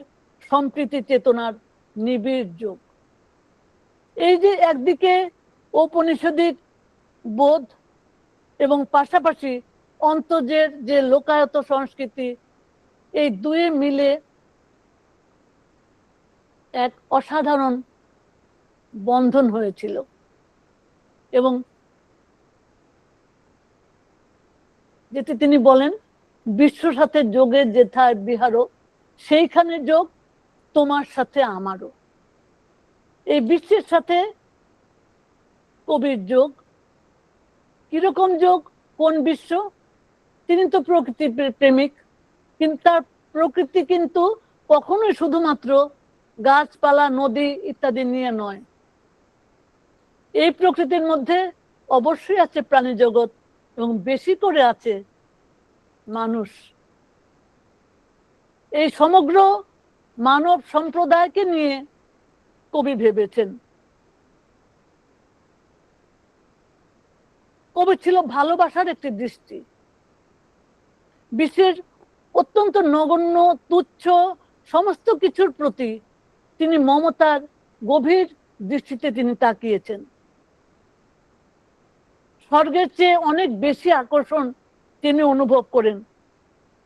সম্প্রীতি চেতনার নিবিড় যোগ। এই যে একদিকে ঔপনিষদিক বোধ এবং পাশাপাশি অন্তর্যের যে লোকায়ত সংস্কৃতি, এই দুয়ে মিলে এক অসাধারণ বন্ধন হয়েছিল। এবং যেটি তিনি বলেন, বিশ্ব সাথে যোগের যেথায় বিহারও, সেইখানে যোগ তোমার সাথে আমারও। এই বিশ্বের সাথে কবির যোগ, কিরকম যোগ, কোন বিশ্ব? তিনি তো প্রকৃতি প্রেমিক, কিন্তু তার প্রকৃতি কিন্তু কখনোই শুধুমাত্র গাছপালা, নদী ইত্যাদি নিয়ে নয়। এই প্রকৃতির মধ্যে অবশ্যই আছে প্রাণী জগৎ এবং বেশি করে আছে মানুষ। এই সমগ্র মানব সম্প্রদায়কে নিয়ে কবি ভেবেছেন। কবি ছিল ভালোবাসার একটি দৃষ্টি। বিশ্বের অত্যন্ত নগণ্য, তুচ্ছ সমস্ত কিছুর প্রতি তিনি মমতার গভীর দৃষ্টিতে তিনি তাকিয়েছেন। স্বর্গের চেয়ে অনেক বেশি আকর্ষণ তিনি অনুভব করেন।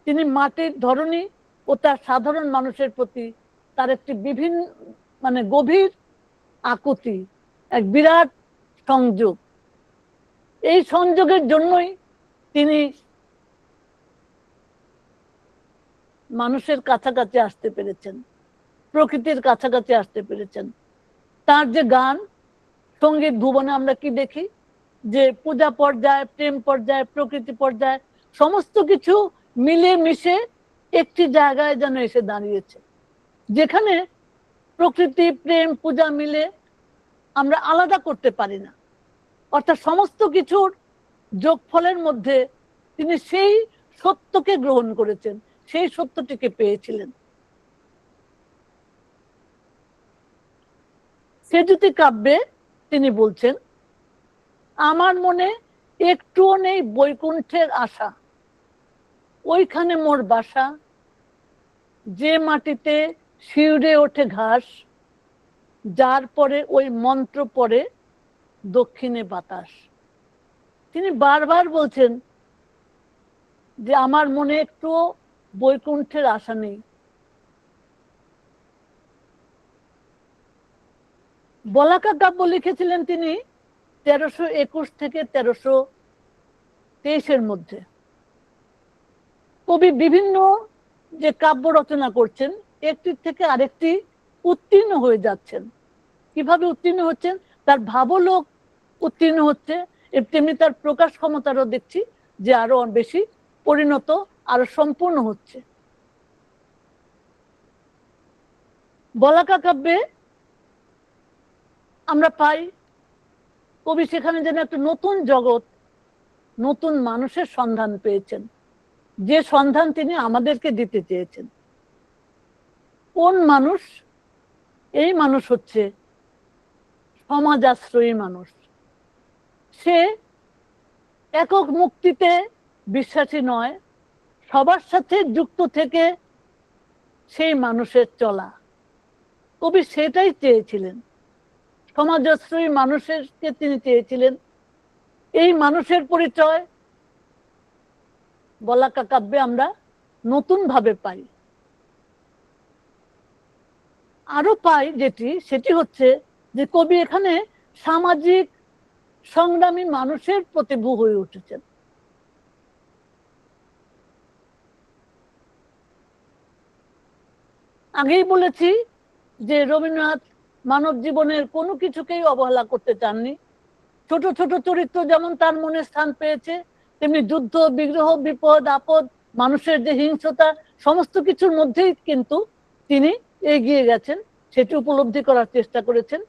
তিনি মাটির ধরনী ও তার সাধারণ মানুষের প্রতি তার একটি গভীর আকুতি, এক বিরাট সংযোগ। এই সংযোগের জন্যই তিনি মানুষের কাছাকাছি আসতে পেরেছেন, প্রকৃতির কাছাকাছি আসতে পেরেছেন। তার যে গান, সঙ্গীত ভুবনে আমরা কি দেখি, যে পূজা পর্যায়ে, প্রেম পর্যায়ে, প্রকৃতি পর্যায়ে সমস্ত কিছু মিলে মিশে একটি জায়গায় যেন এসে দাঁড়িয়েছে, যেখানে প্রকৃতি, প্রেম, পূজা মিলে আমরা আলাদা করতে পারি না। অর্থাৎ সমস্ত কিছুর যোগফলের মধ্যে তিনি সেই সত্যকে গ্রহণ করেছেন, সেই সত্যটিকে পেয়েছিলেন। সেজুতি কাব্যে তিনি বলছেন, আমার মনে একটুও নেই বৈকুণ্ঠের আশা, ওইখানে মোর বাসা, যে মাটিতে শিউরে ওঠে ঘাস, যার পরে ওই মন্ত্র পরে দক্ষিণে বাতাস। তিনি বারবার বলছেন যে আমার মনে একটুও বৈকুণ্ঠের আশা নেই। বলাকা কাব্য লিখেছিলেন তিনি 1321 থেকে 1323 মধ্যে। কবি বিভিন্ন যে কাব্য রচনা করছেন, একটির থেকে আরেকটি উত্তীর্ণ হয়ে যাচ্ছেন। কিভাবে উত্তীর্ণ হচ্ছেন? তার ভাবলোক উত্তীর্ণ হচ্ছে, তেমনি তার প্রকাশ ক্ষমতারও দেখছি যে আরো বেশি পরিণত, আরো সম্পূর্ণ হচ্ছে। বলাকা কাব্যে আমরা পাই কবি সেখানে যেন একটা নতুন জগৎ, নতুন মানুষের সন্ধান পেয়েছেন, যে সন্ধান তিনি আমাদেরকে দিতে চেয়েছেন। কোন মানুষ? এই মানুষ হচ্ছে সমাজ আশ্রয়ী মানুষ। সে একক মুক্তিতে বিশ্বাসী নয়, সবার সাথে যুক্ত থেকে সেই মানুষের চলা। কবি সেটাই চেয়েছিলেন, সমাজশ্রয়ী মানুষেরকে তিনি চেয়েছিলেন। এই মানুষের পরিচয় বলাকা কাব্যে আমরা নতুন ভাবে পাই। আরো পাই যেটি, সেটি হচ্ছে যে কবি এখানে সামাজিক সংগ্রামী মানুষের প্রতিভূ হয়ে উঠেছেন। আগেই বলেছি যে রবীন্দ্রনাথ মানব জীবনের কোনো কিছুকেই অবহেলা করতে চাননি। ছোট ছোট চরিত্র যেমন তার মনে স্থান পেয়েছে, তেমনি যুদ্ধ, বিগ্রহ, বিপদ আপদ, মানুষের যে হিংস্রতা, সমস্ত কিছুর মধ্যেই কিন্তু তিনি এগিয়ে গেছেন, সেটি উপলব্ধি করার চেষ্টা করেছেন।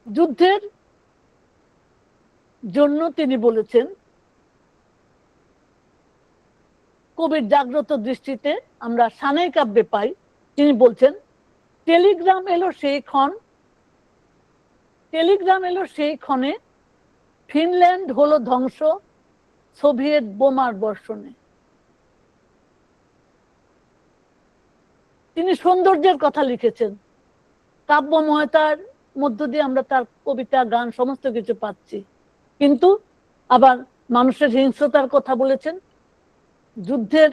যুদ্ধের জন্য তিনি বলেছেন, কবির জাগ্রত দৃষ্টিতে আমরা সানাই কাব্যে পাই, তিনি বলছেন, টেলিগ্রাম এলো সেই ক্ষণ, টেলিগ্রাম এলো সেই ক্ষণে, ফিনল্যান্ড হলো ধ্বংস সোভিয়েত বোমার বর্ষণে। তিনি সৌন্দর্যের কথা লিখেছেন, কাব্যময়তার মধ্য দিয়ে আমরা তার কবিতা, গান সমস্ত কিছু পাচ্ছি, কিন্তু আবার মানুষের হিংস্রতার কথা বলেছেন, যুদ্ধের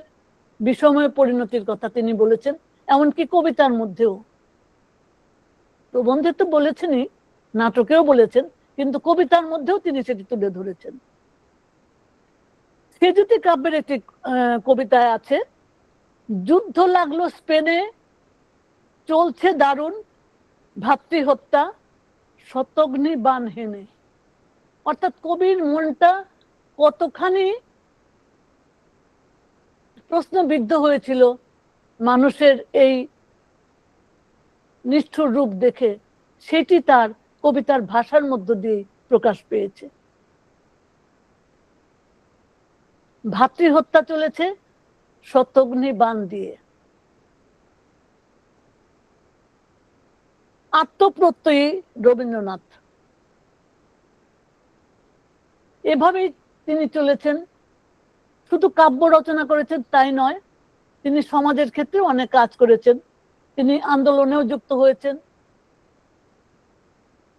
বিষময় পরিণতির কথা তিনি বলেছেন, এমনকি কবিতার মধ্যেও। প্রবন্ধে তো বলেছেনই, নাটকেও বলেছেন, কিন্তু কবিতার মধ্যেও তিনি সেটি তুলে ধরেছেন। সেজুতি কাব্যের একটি কবিতায় আছে, যুদ্ধ লাগলো স্পেনে, চলছে দারুণ ভাতৃহত্যা, শতগ্নি বান হেনে। অর্থাৎ কবির মনটা কতখানি প্রশ্নবিদ্ধ হয়েছিল মানুষের এই নিষ্ঠুর রূপ দেখে, সেটি তার কবিতার ভাষার মধ্য দিয়ে প্রকাশ পেয়েছে। ভাতৃহত্যা চলেছে শতগ্নি বান দিয়ে। আত্মপ্রত্যয়ী রবীন্দ্রনাথ, এভাবেই তিনি চলেছেন। শুধু কাব্য রচনা করেছেন তাই নয়, তিনি সমাজের ক্ষেত্রে অনেক কাজ করেছেন, তিনি আন্দোলনেও যুক্ত হয়েছেন,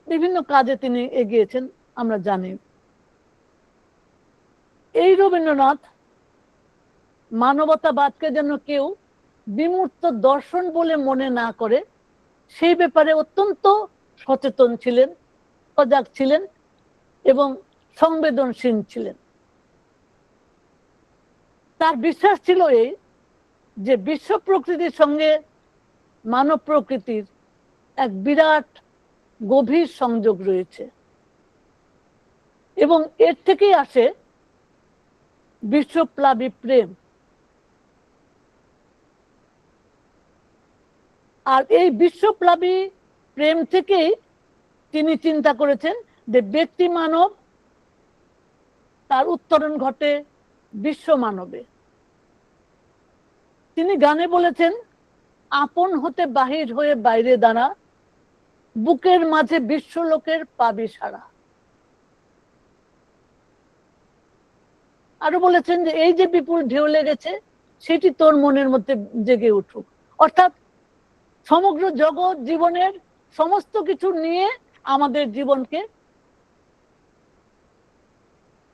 বিভিন্ন কাজে তিনি এগিয়েছেন, আমরা জানি। এই রবীন্দ্রনাথ মানবতাবাদকে যেন কেউ বিমূর্ত দর্শন বলে মনে না করে, সেই ব্যাপারে অত্যন্ত সচেতন ছিলেন, সজাগ ছিলেন এবং সংবেদনশীল ছিলেন। তার বিশ্বাস ছিল এই যে বিশ্ব প্রকৃতির সঙ্গে মানব প্রকৃতির এক বিরাট গভীর সংযোগ রয়েছে এবং এর থেকেই আসে বিশ্বপ্লাবী প্রেম। আর এই বিশ্বপ্লাবী প্রেম থেকেই তিনি চিন্তা করেছেন যে ব্যক্তি মানব, তার উত্তরণ ঘটে বিশ্ব মানবে। তিনি গানে বলেছেন, আপন হতে বাহির হয়ে বাইরে দাঁড়া, বুকের মাঝে বিশ্বলোকের পাবি সারা। আরো বলেছেন যে এই যে বিপুল ঢেউ লেগেছে, সেটি তোর মনের মধ্যে জেগে উঠুক। অর্থাৎ সমগ্র জগৎ, জীবনের সমস্ত কিছু নিয়ে আমাদের জীবনকে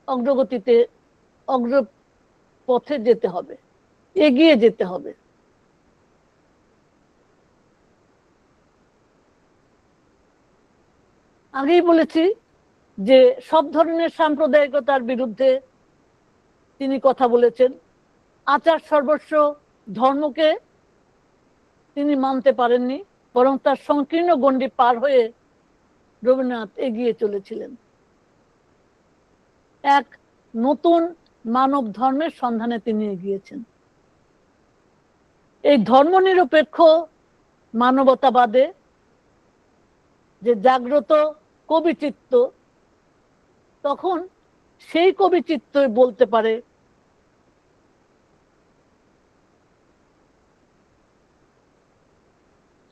অগ্রগতিতে, অগ্রপথে যেতে হবে, এগিয়ে যেতে হবে। আগেই বলেছি যে সব ধরনের সাম্প্রদায়িকতার বিরুদ্ধে তিনি কথা বলেছেন। আচার সর্বস্ব ধর্মকে তিনি মানতে পারেননি, বরং তার সংকীর্ণ গণ্ডি পার হয়ে রবীন্দ্রনাথ এগিয়ে চলেছিলেন। এক নতুন মানব ধর্মের সন্ধানে তিনি এগিয়েছেন। এই ধর্মনিরপেক্ষ মানবতাবাদে যে জাগ্রত কবিচিত্ত, তখন সেই কবিচিত্ত বলতে পারে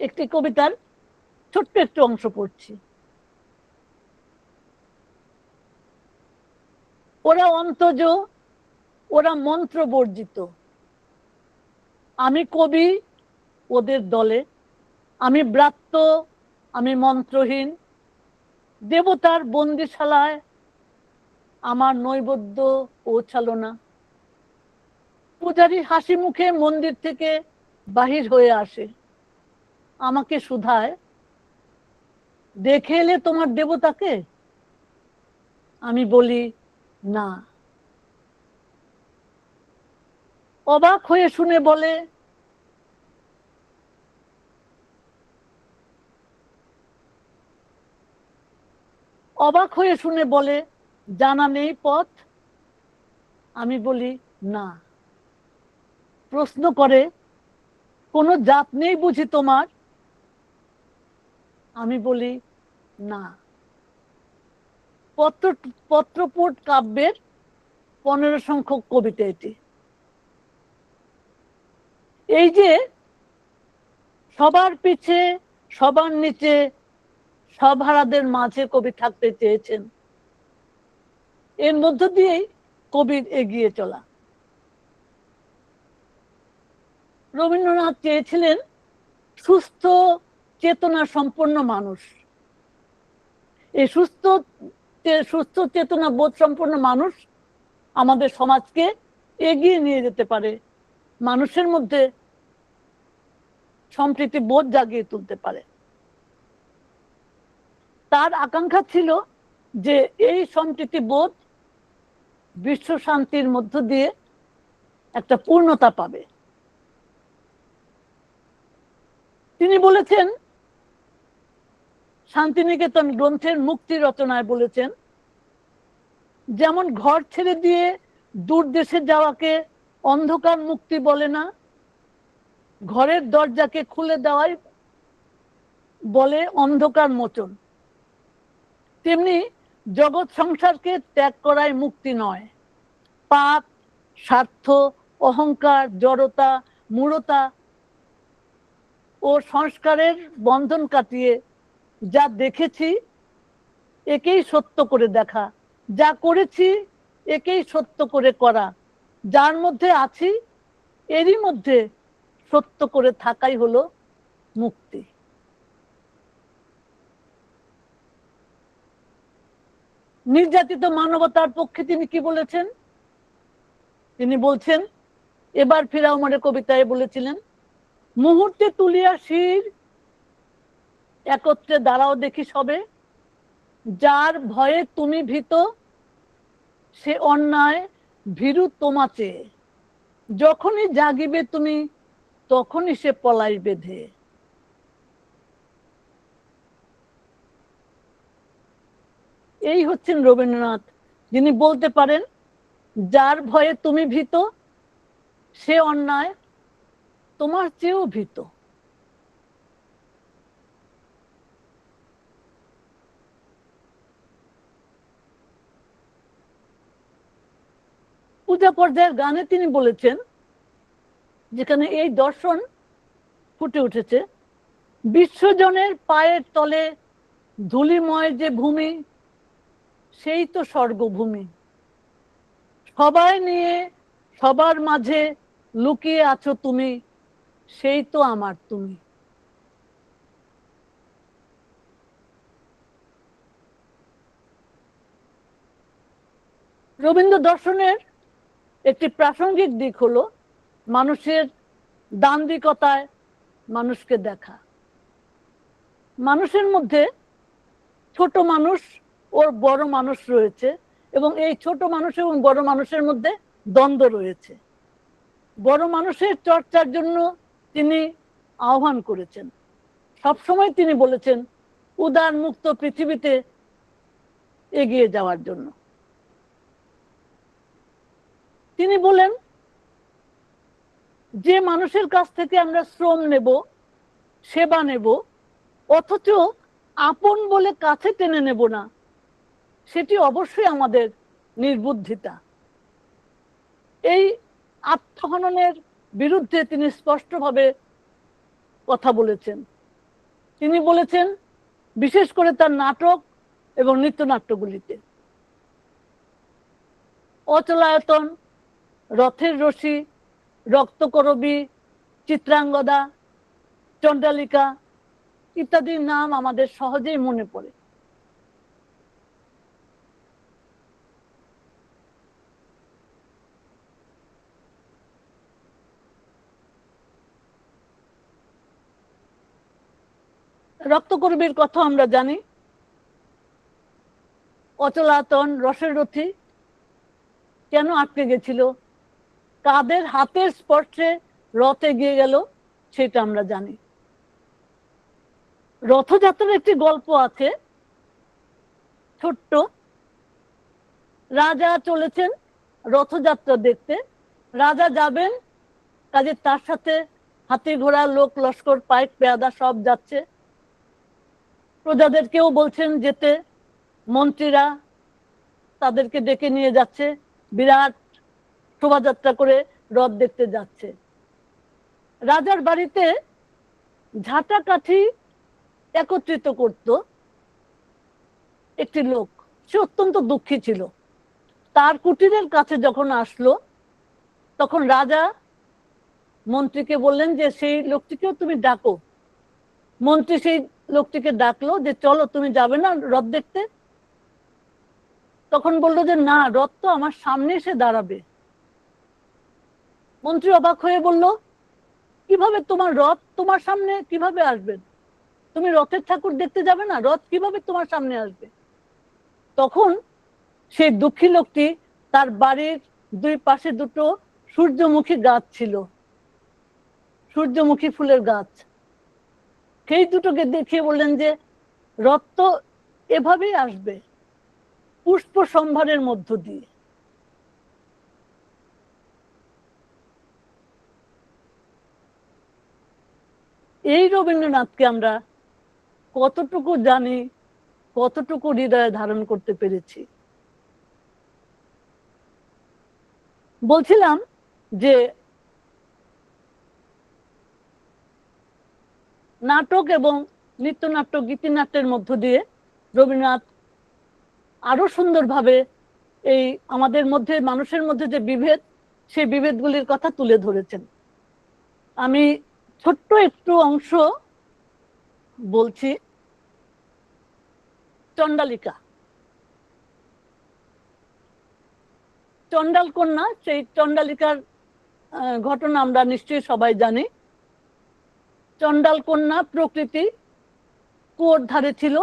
একটি কবিতার ছোট্ট একটু অংশ পড়ছি। ওরা অন্তজ, ওরা মন্ত্র বর্জিত, আমি কবি ওদের দলে, আমি ব্রাত্য, আমি মন্ত্রহীন, দেবতার বন্দিশালায় আমার নৈবেদ্য পৌঁছালো না। পূজারী হাসি মুখে মন্দির থেকে বাহির হয়ে আসে, আমাকে শুধায় দেখে এলে তোমার দেবতাকে? আমি বলি না। অবাক হয়ে শুনে বলে, অবাক হয়ে শুনে বলে জানা নেই পথ? আমি বলি না। প্রশ্ন করে কোনো জাত নেই বুঝি তোমার? আমি বলি না। পত্রপুট কাব্যের 15 সংখ্যক কবিতা এটি। এই যে সবার পিছে, সবার নিচে, সব হারাদের মাঝে কবি থাকতে চেয়েছেন, এর মধ্য দিয়েই কবির এগিয়ে চলা। রবীন্দ্রনাথ চেয়েছিলেন সুস্থ চেতনা সম্পন্ন মানুষ। এই সুস্থ চেতনা বোধ সম্পন্ন মানুষ আমাদের সমাজকে এগিয়ে নিয়ে যেতে পারে, মানুষের মধ্যে সম্প্রীতি বোধ জাগিয়ে তুলতে পারে। তার আকাঙ্ক্ষা ছিল যে এই সম্প্রীতি বোধ বিশ্ব শান্তির মধ্য দিয়ে একটা পূর্ণতা পাবে। তিনি বলেছেন, শান্তিনিকেতন গ্রন্থের মুক্তি রচনায় বলেছেন, যেমন ঘর ছেড়ে দিয়ে দূর দেশে যাওয়াকে অন্ধকার মুক্তি বলে না, ঘরের দরজাকে খুলে দেওয়াই বলে অন্ধকার মোচন, তেমনি জগৎ সংসারকে ত্যাগ করাই মুক্তি নয়। পাপ, স্বার্থ, অহংকার, জড়তা, মূঢ়তা ও সংস্কারের বন্ধন কাটিয়ে যা দেখেছি একেই সত্য করে দেখা, যা করেছি একেই সত্য করে করা, যার মধ্যে আছি এরই মধ্যে সত্য করে থাকাই হলো মুক্তি। নির্যাতিত মানবতার পক্ষে তিনি কি বলেছেন? তিনি বলছেন, এবার ফিরাও মারে কবিতায় বলেছিলেন, মুহূর্তে তুলিয়া শির একত্রে দাঁড়াও দেখি সবে, যার ভয়ে তুমি ভীত সে অন্যায় ভীরু তোমা চেয়ে, যখনই জাগিবে তুমি তখনই সে পলাই বেঁধে। এই হচ্ছেন রবীন্দ্রনাথ, যিনি বলতে পারেন যার ভয়ে তুমি ভীত সে অন্যায় তোমার চেয়েও ভীত। পূজা পর্যায়ের গানে তিনি বলেছেন, যেখানে এই দর্শন ফুটে উঠেছে, বিশ্বজনের পায়ের তলে ধুলিময় যে ভূমি সেই তো স্বর্গভূমি, সবাই নিয়ে সবার মাঝে লুকিয়ে আছো তুমি, সেই তো আমার তুমি। রবীন্দ্র দর্শনের একটি প্রাসঙ্গিক দিক হলো মানুষের দান্দিকতায় মানুষকে দেখা। মানুষের মধ্যে ছোট মানুষ ও বড় মানুষ রয়েছে, এবং এই ছোট মানুষ এবং বড় মানুষের মধ্যে দ্বন্দ্ব রয়েছে। বড় মানুষের চর্চার জন্য তিনি আহ্বান করেছেন। সবসময় তিনি বলেছেন উদার মুক্ত পৃথিবীতে এগিয়ে যাওয়ার জন্য। তিনি বলেন, যে মানুষের কাছ থেকে আমরা শ্রম নেব, সেবা নেব, অথচ আপন বলে কাছে টেনে নেব না, সেটি অবশ্যই আমাদের নির্বুদ্ধিতা। এই আত্মহননের বিরুদ্ধে তিনি স্পষ্টভাবে কথা বলেছেন। তিনি বলেছেন, বিশেষ করে তার নাটক এবং নৃত্যনাট্যগুলিতে, অচলায়তন, রথের রশি, রক্তকরবী, চিত্রাঙ্গদা, চণ্ডালিকা ইত্যাদির নাম আমাদের সহজেই মনে পড়ে। রক্তকরবীর কথা আমরা জানি, অচলাতন রসের রথী কেন আটকে গেছিল, কাদের হাতের স্পর্শে রথ এগিয়ে গেল সেটা আমরা জানি। রথযাত্রার একটি গল্প আছে ছোট্ট। রাজা চলেছেন রথযাত্রা দেখতে, রাজা যাবেন কাজে তার সাথে হাতি ঘোড়া লোক লস্কর পাইক পেয়াদা সব যাচ্ছে, প্রজাদেরকেও বলছেন যেতে, মন্ত্রীরা তাদেরকে ডেকে নিয়ে যাচ্ছে, বিরাট শোভাযাত্রা করে রথ দেখতে যাচ্ছে। রাজার বাড়িতে ঝাঁটা কাঠি একত্রিত করত একটি লোক, সে অত্যন্ত দুঃখী ছিল। তার কুটিরের কাছে যখন আসলো তখন রাজা মন্ত্রীকে বললেন যে সেই লোকটিকেও তুমি ডাকো। মন্ত্রী সেই লোকটিকে ডাকলো যে চলো, তুমি যাবে না রথ দেখতে? তখন বললো যে না, রথ তো আমার সামনে এসে দাঁড়াবে। মন্ত্রী অবাক হয়ে বলল, কিভাবে তোমার রথ তোমার সামনে কিভাবে আসবে? তুমি রথের ঠাকুর দেখতে যাবে না, রথ কিভাবে তোমার সামনে আসবে? তখন সেই দুঃখী লোকটি, তার বাড়ির দুই পাশে দুটো সূর্যমুখী গাছ ছিল, সূর্যমুখী ফুলের গাছ, সেই দুটোকে দেখিয়ে বললেন যে রথ তো এভাবেই আসবে, পুষ্প সম্ভারের মধ্য দিয়ে। এই রবীন্দ্রনাথকে আমরা কতটুকু জানি, কতটুকু হৃদয়ে ধারণ করতে পেরেছি। বলছিলাম যে নাটক এবং নৃত্যনাট্য গীতিনাট্যের মধ্য দিয়ে রবীন্দ্রনাথ আরো সুন্দরভাবে এই আমাদের মধ্যে, মানুষের মধ্যে যে বিভেদ, সেই বিভেদগুলির কথা তুলে ধরেছেন। আমি ছোট্ট একটু অংশ বলছি। চণ্ডালিকা, চণ্ডাল কন্যা, সেই চণ্ডালিকার ঘটনা আমরা নিশ্চয়ই সবাই জানি। চণ্ডাল কন্যা প্রকৃতি কুয়োর ধারে ছিল,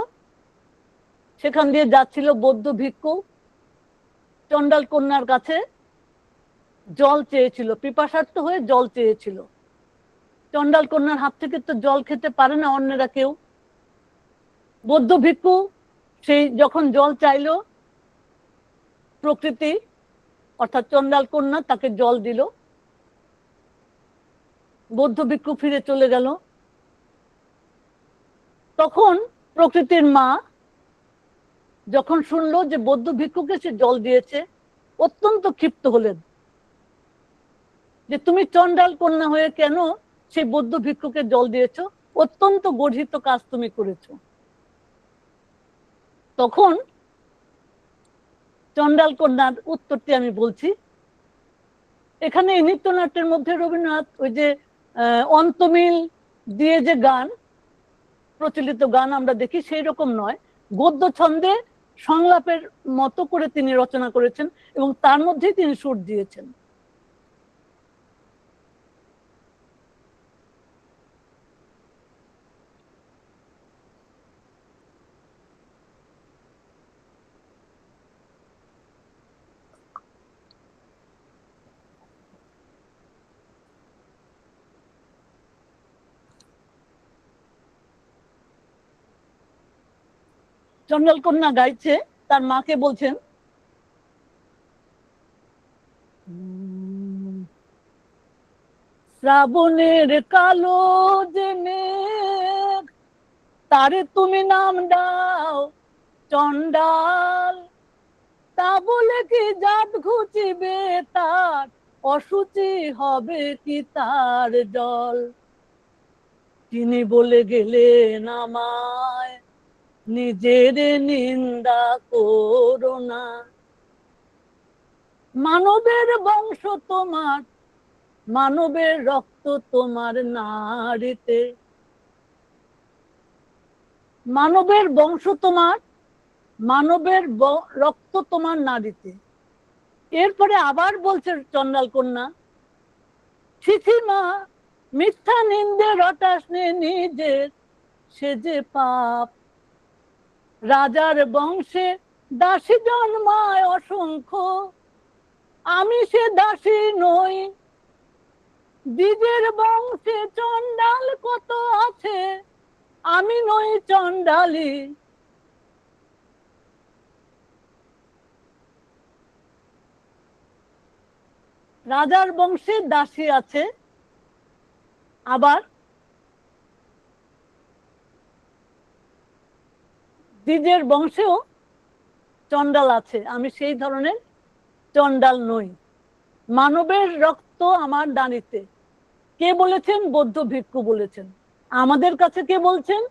সেখান দিয়ে যাচ্ছিল বৌদ্ধ ভিক্ষু, চণ্ডাল কন্যার কাছে জল চেয়েছিল, পিপাসার্ত হয়ে জল চেয়েছিল। চণ্ডাল কন্যার হাত থেকে তো জল খেতে পারে না অন্যেরা কেউ। বৌদ্ধ ভিক্ষু সেই যখন জল চাইলো, প্রকৃতি অর্থাৎ চণ্ডাল কন্যা তাকে জল দিল, বৌদ্ধ ভিক্ষু ফিরে চলে গেল। তখন প্রকৃতির মা যখন শুনলো যে বৌদ্ধ ভিক্ষুকে সে জল দিয়েছে, অত্যন্ত ক্ষিপ্ত হলেন যে তুমি চণ্ডাল কন্যা হয়ে কেন সেই বৌদ্ধ ভিক্ষুকে জল দিয়েছো, অত্যন্ত গর্হিত কাজ তুমি করেছো। তখন চণ্ডাল কন্যার উত্তরটি আমি বলছি। এখানে এই নৃত্যনাট্যের মধ্যে রবীন্দ্রনাথ ওই যে অন্তমিল দিয়ে যে গান, প্রচলিত গান আমরা দেখি, সেই রকম নয়, গদ্য ছন্দে সংলাপের মতো করে তিনি রচনা করেছেন এবং তার মধ্যেই তিনি সুর দিয়েছেন। চণ্ডাল কন্যা গাইছে, তার মাকে বলছেন, শ্রাবণের কালো যে মেঘ, তারে তুমি নাম দাও চণ্ডাল, তা বলে কি জাত ঘুচিবে তার, অসুচি হবে কি তার জল। তিনি বলে গেলেন আমায়, নিজের নিন্দা করো না, মানবের বংশ তোমার, মানবের রক্ত তোমার নাড়িতে, মানবের বংশ তোমার, মানবের রক্ত তোমার নাড়িতে। এরপরে আবার বলছে চণ্ডাল কন্যা, ছিছি মা, মিথ্যা নিন্দে রটাস নিজের, সে যে পাপ। রাজার বংশে দাসী জন্মায় অসংখ্য, আমি সে দাসী নই। দ্বিজের বংশে চণ্ডাল কত আছে, আমি নই চণ্ডালী। রাজার বংশে দাসী আছে, আবার দ্বিজের বংশেও চণ্ডাল আছে, আমি সেই ধরনের চণ্ডাল নই। মানবের রক্ত আমার ডানিতে। কে বলেছেন? বৌদ্ধ ভিক্ষু বলেছেন। আমাদের কাছে কে বলছেন?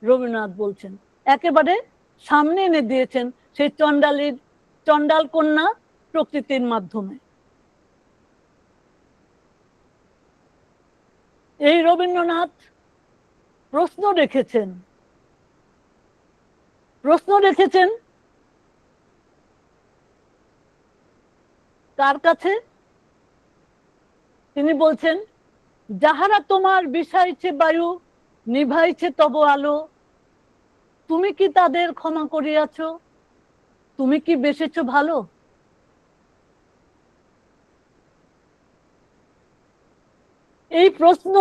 রবীন্দ্রনাথ বলছেন। একেবারে সামনে এনে দিয়েছেন সেই চণ্ডাল কন্যা প্রকৃতির মাধ্যমে। এই রবীন্দ্রনাথ প্রশ্ন রেখেছেন কার কাছে? তিনি বলছেন, যাহারা তোমার বিষাইছে বায়ু, নিভাইছে তব আলো, তুমি কি তাদের ক্ষমা করিয়াছ? তুমি কি বেসেছ ভালো? এই প্রশ্ন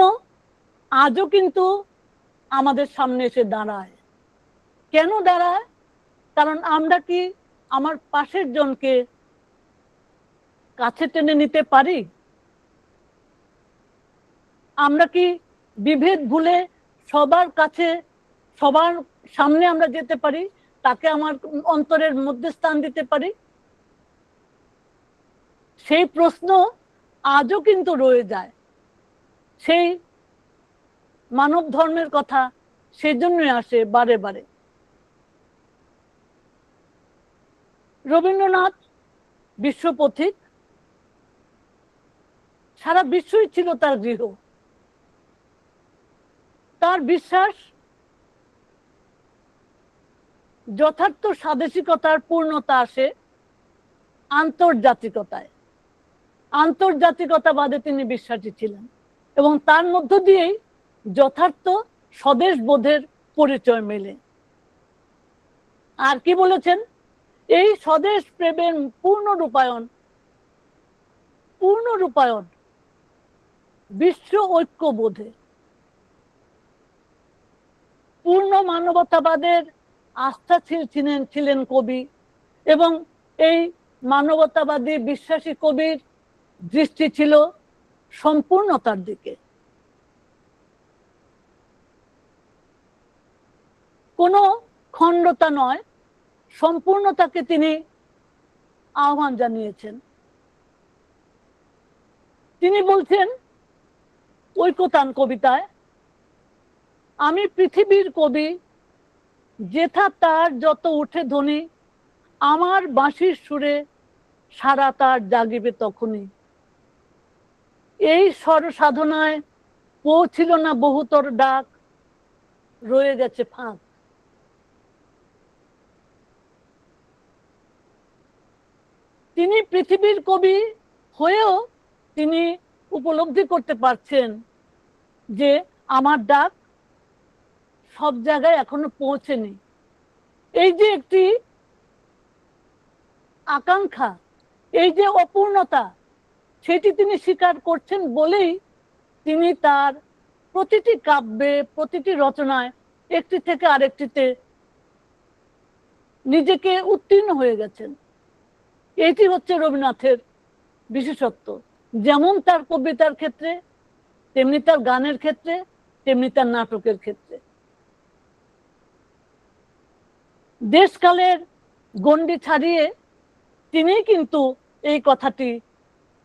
আজও কিন্তু আমাদের সামনে এসে দাঁড়ায়। কেন দাঁড়ায়? কারণ আমরা কি আমার পাশের জনকে কাছে টেনে নিতে পারি? আমরা কি বিভেদ ভুলে সবার কাছে, সবার সামনে আমরা যেতে পারি? তাকে আমার অন্তরের মধ্যে স্থান দিতে পারি? সেই প্রশ্ন আজও কিন্তু রয়ে যায়। সেই মানব ধর্মের কথা সেজন্যই আসে বারে বারে। রবীন্দ্রনাথ বিশ্বপথিক, সারা বিশ্বই ছিল তার গৃহ। তার বিশ্বাস যথার্থ স্বাদেশিকতার পূর্ণতা আসে আন্তর্জাতিকতায়। আন্তর্জাতিকতাবাদে তিনি বিশ্বাসী ছিলেন এবং তার মধ্য দিয়েই যথার্থ স্বদেশ বোধের পরিচয় মেলে। আর কি বলেছেন? এই স্বদেশ প্রেমের পূর্ণ রূপায়ণ বিশ্ব ঐক্যবোধে, পূর্ণ মানবতাবাদের আস্থা ছিলেন কবি, এবং এই মানবতাবাদী বিশ্বাসী কবির দৃষ্টি ছিল সম্পূর্ণতার দিকে। কোনো খণ্ডতা নয়, সম্পূর্ণতাকে তিনি আহ্বান জানিয়েছেন। তিনি বলছেন ঐকতান কবিতায়, আমি পৃথিবীর কবি, যেথা তার যত উঠে ধ্বনি, আমার বাঁশির সুরে সারা তার জাগিবে তখনই। এই স্বর সাধনায় পৌঁছিল না বহুতর ডাক, রয়ে গেছে ফাঁক। তিনি পৃথিবীর কবি হয়েও তিনি উপলব্ধি করতে পারছেন যে আমার ডাক সব জায়গায় এখনো পৌঁছেনি। এই যে একটি আকাঙ্ক্ষা, এই যে অপূর্ণতা, সেটি তিনি স্বীকার করছেন বলেই তিনি তার প্রতিটি কাব্যে, প্রতিটি রচনায় একটি থেকে আরেকটিতে নিজেকে উত্তীর্ণ হয়ে গেছেন। এটি হচ্ছে রবীন্দ্রনাথের বিশেষত্ব। যেমন তার কবিতার ক্ষেত্রে, তেমনি তার গানের ক্ষেত্রে, তেমনি তার নাটকের ক্ষেত্রে। দেশকালের গণ্ডি ছাড়িয়ে তিনি কিন্তু এই কথাটি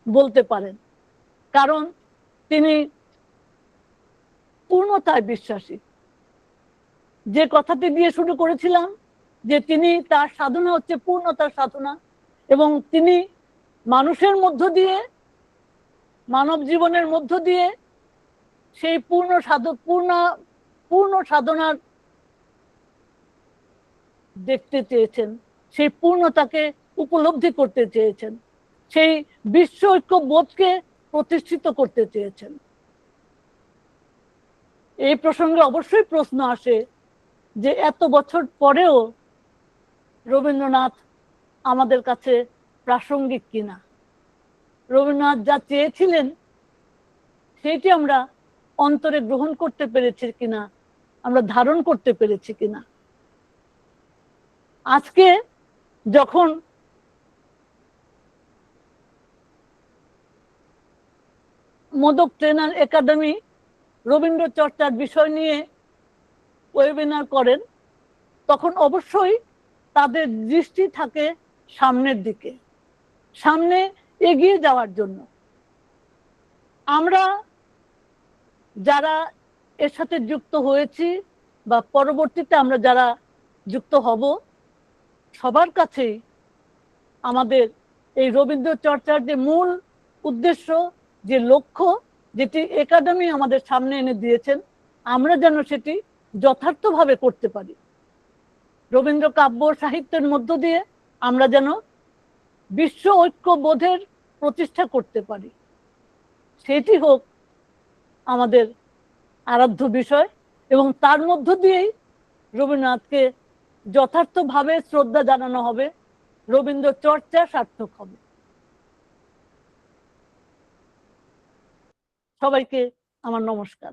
বলতে পারেন, কারণ তিনি পূর্ণতায় বিশ্বাসী। যে কথাটি দিয়ে শুরু করেছিলাম, যে তিনি, তার সাধনা হচ্ছে পূর্ণতার সাধনা, এবং তিনি মানুষের মধ্য দিয়ে, মানব জীবনের মধ্য দিয়ে সেই পূর্ণ সাধনার দেখতে চেয়েছেন, সেই পূর্ণতাকে উপলব্ধি করতে চেয়েছেন, সেই বিশ্ব ঐক্য বোধকে প্রতিষ্ঠিত করতে চেয়েছেন। এই প্রসঙ্গে অবশ্যই প্রশ্ন আসে যে এত বছর পরেও রবীন্দ্রনাথ আমাদের কাছে প্রাসঙ্গিক কিনা, রবীন্দ্রনাথ যা চেয়েছিলেন সেটি আমরা অন্তরে গ্রহণ করতে পেরেছি কিনা, আমরা ধারণ করতে পেরেছি কিনা। আজকে যখন মোদক ট্রেনার একাডেমি রবীন্দ্র চর্চার বিষয় নিয়ে ওয়েবিনার করেন, তখন অবশ্যই তাদের দৃষ্টি থাকে সামনের দিকে, সামনে এগিয়ে যাওয়ার জন্য। আমরা যারা এর সাথে যুক্ত হয়েছি বা পরবর্তীতে আমরা যারা যুক্ত হব, সবার কাছেই আমাদের এই রবীন্দ্র চর্চার যে মূল উদ্দেশ্য, যে লক্ষ্য, যেটি একাডেমি আমাদের সামনে এনে দিয়েছেন, আমরা যেন সেটি যথার্থভাবে করতে পারি। রবীন্দ্র কাব্য সাহিত্যের মধ্য দিয়ে আমরা যেন বিশ্ব ঐক্যবোধের প্রতিষ্ঠা করতে পারি, সেটি হোক আমাদের আরাধ্য বিষয়, এবং তার মধ্য দিয়েই রবীন্দ্রনাথকে যথার্থভাবে শ্রদ্ধা জানানো হবে, রবীন্দ্র চর্চা সার্থক হবে। সবাইকে আমার নমস্কার।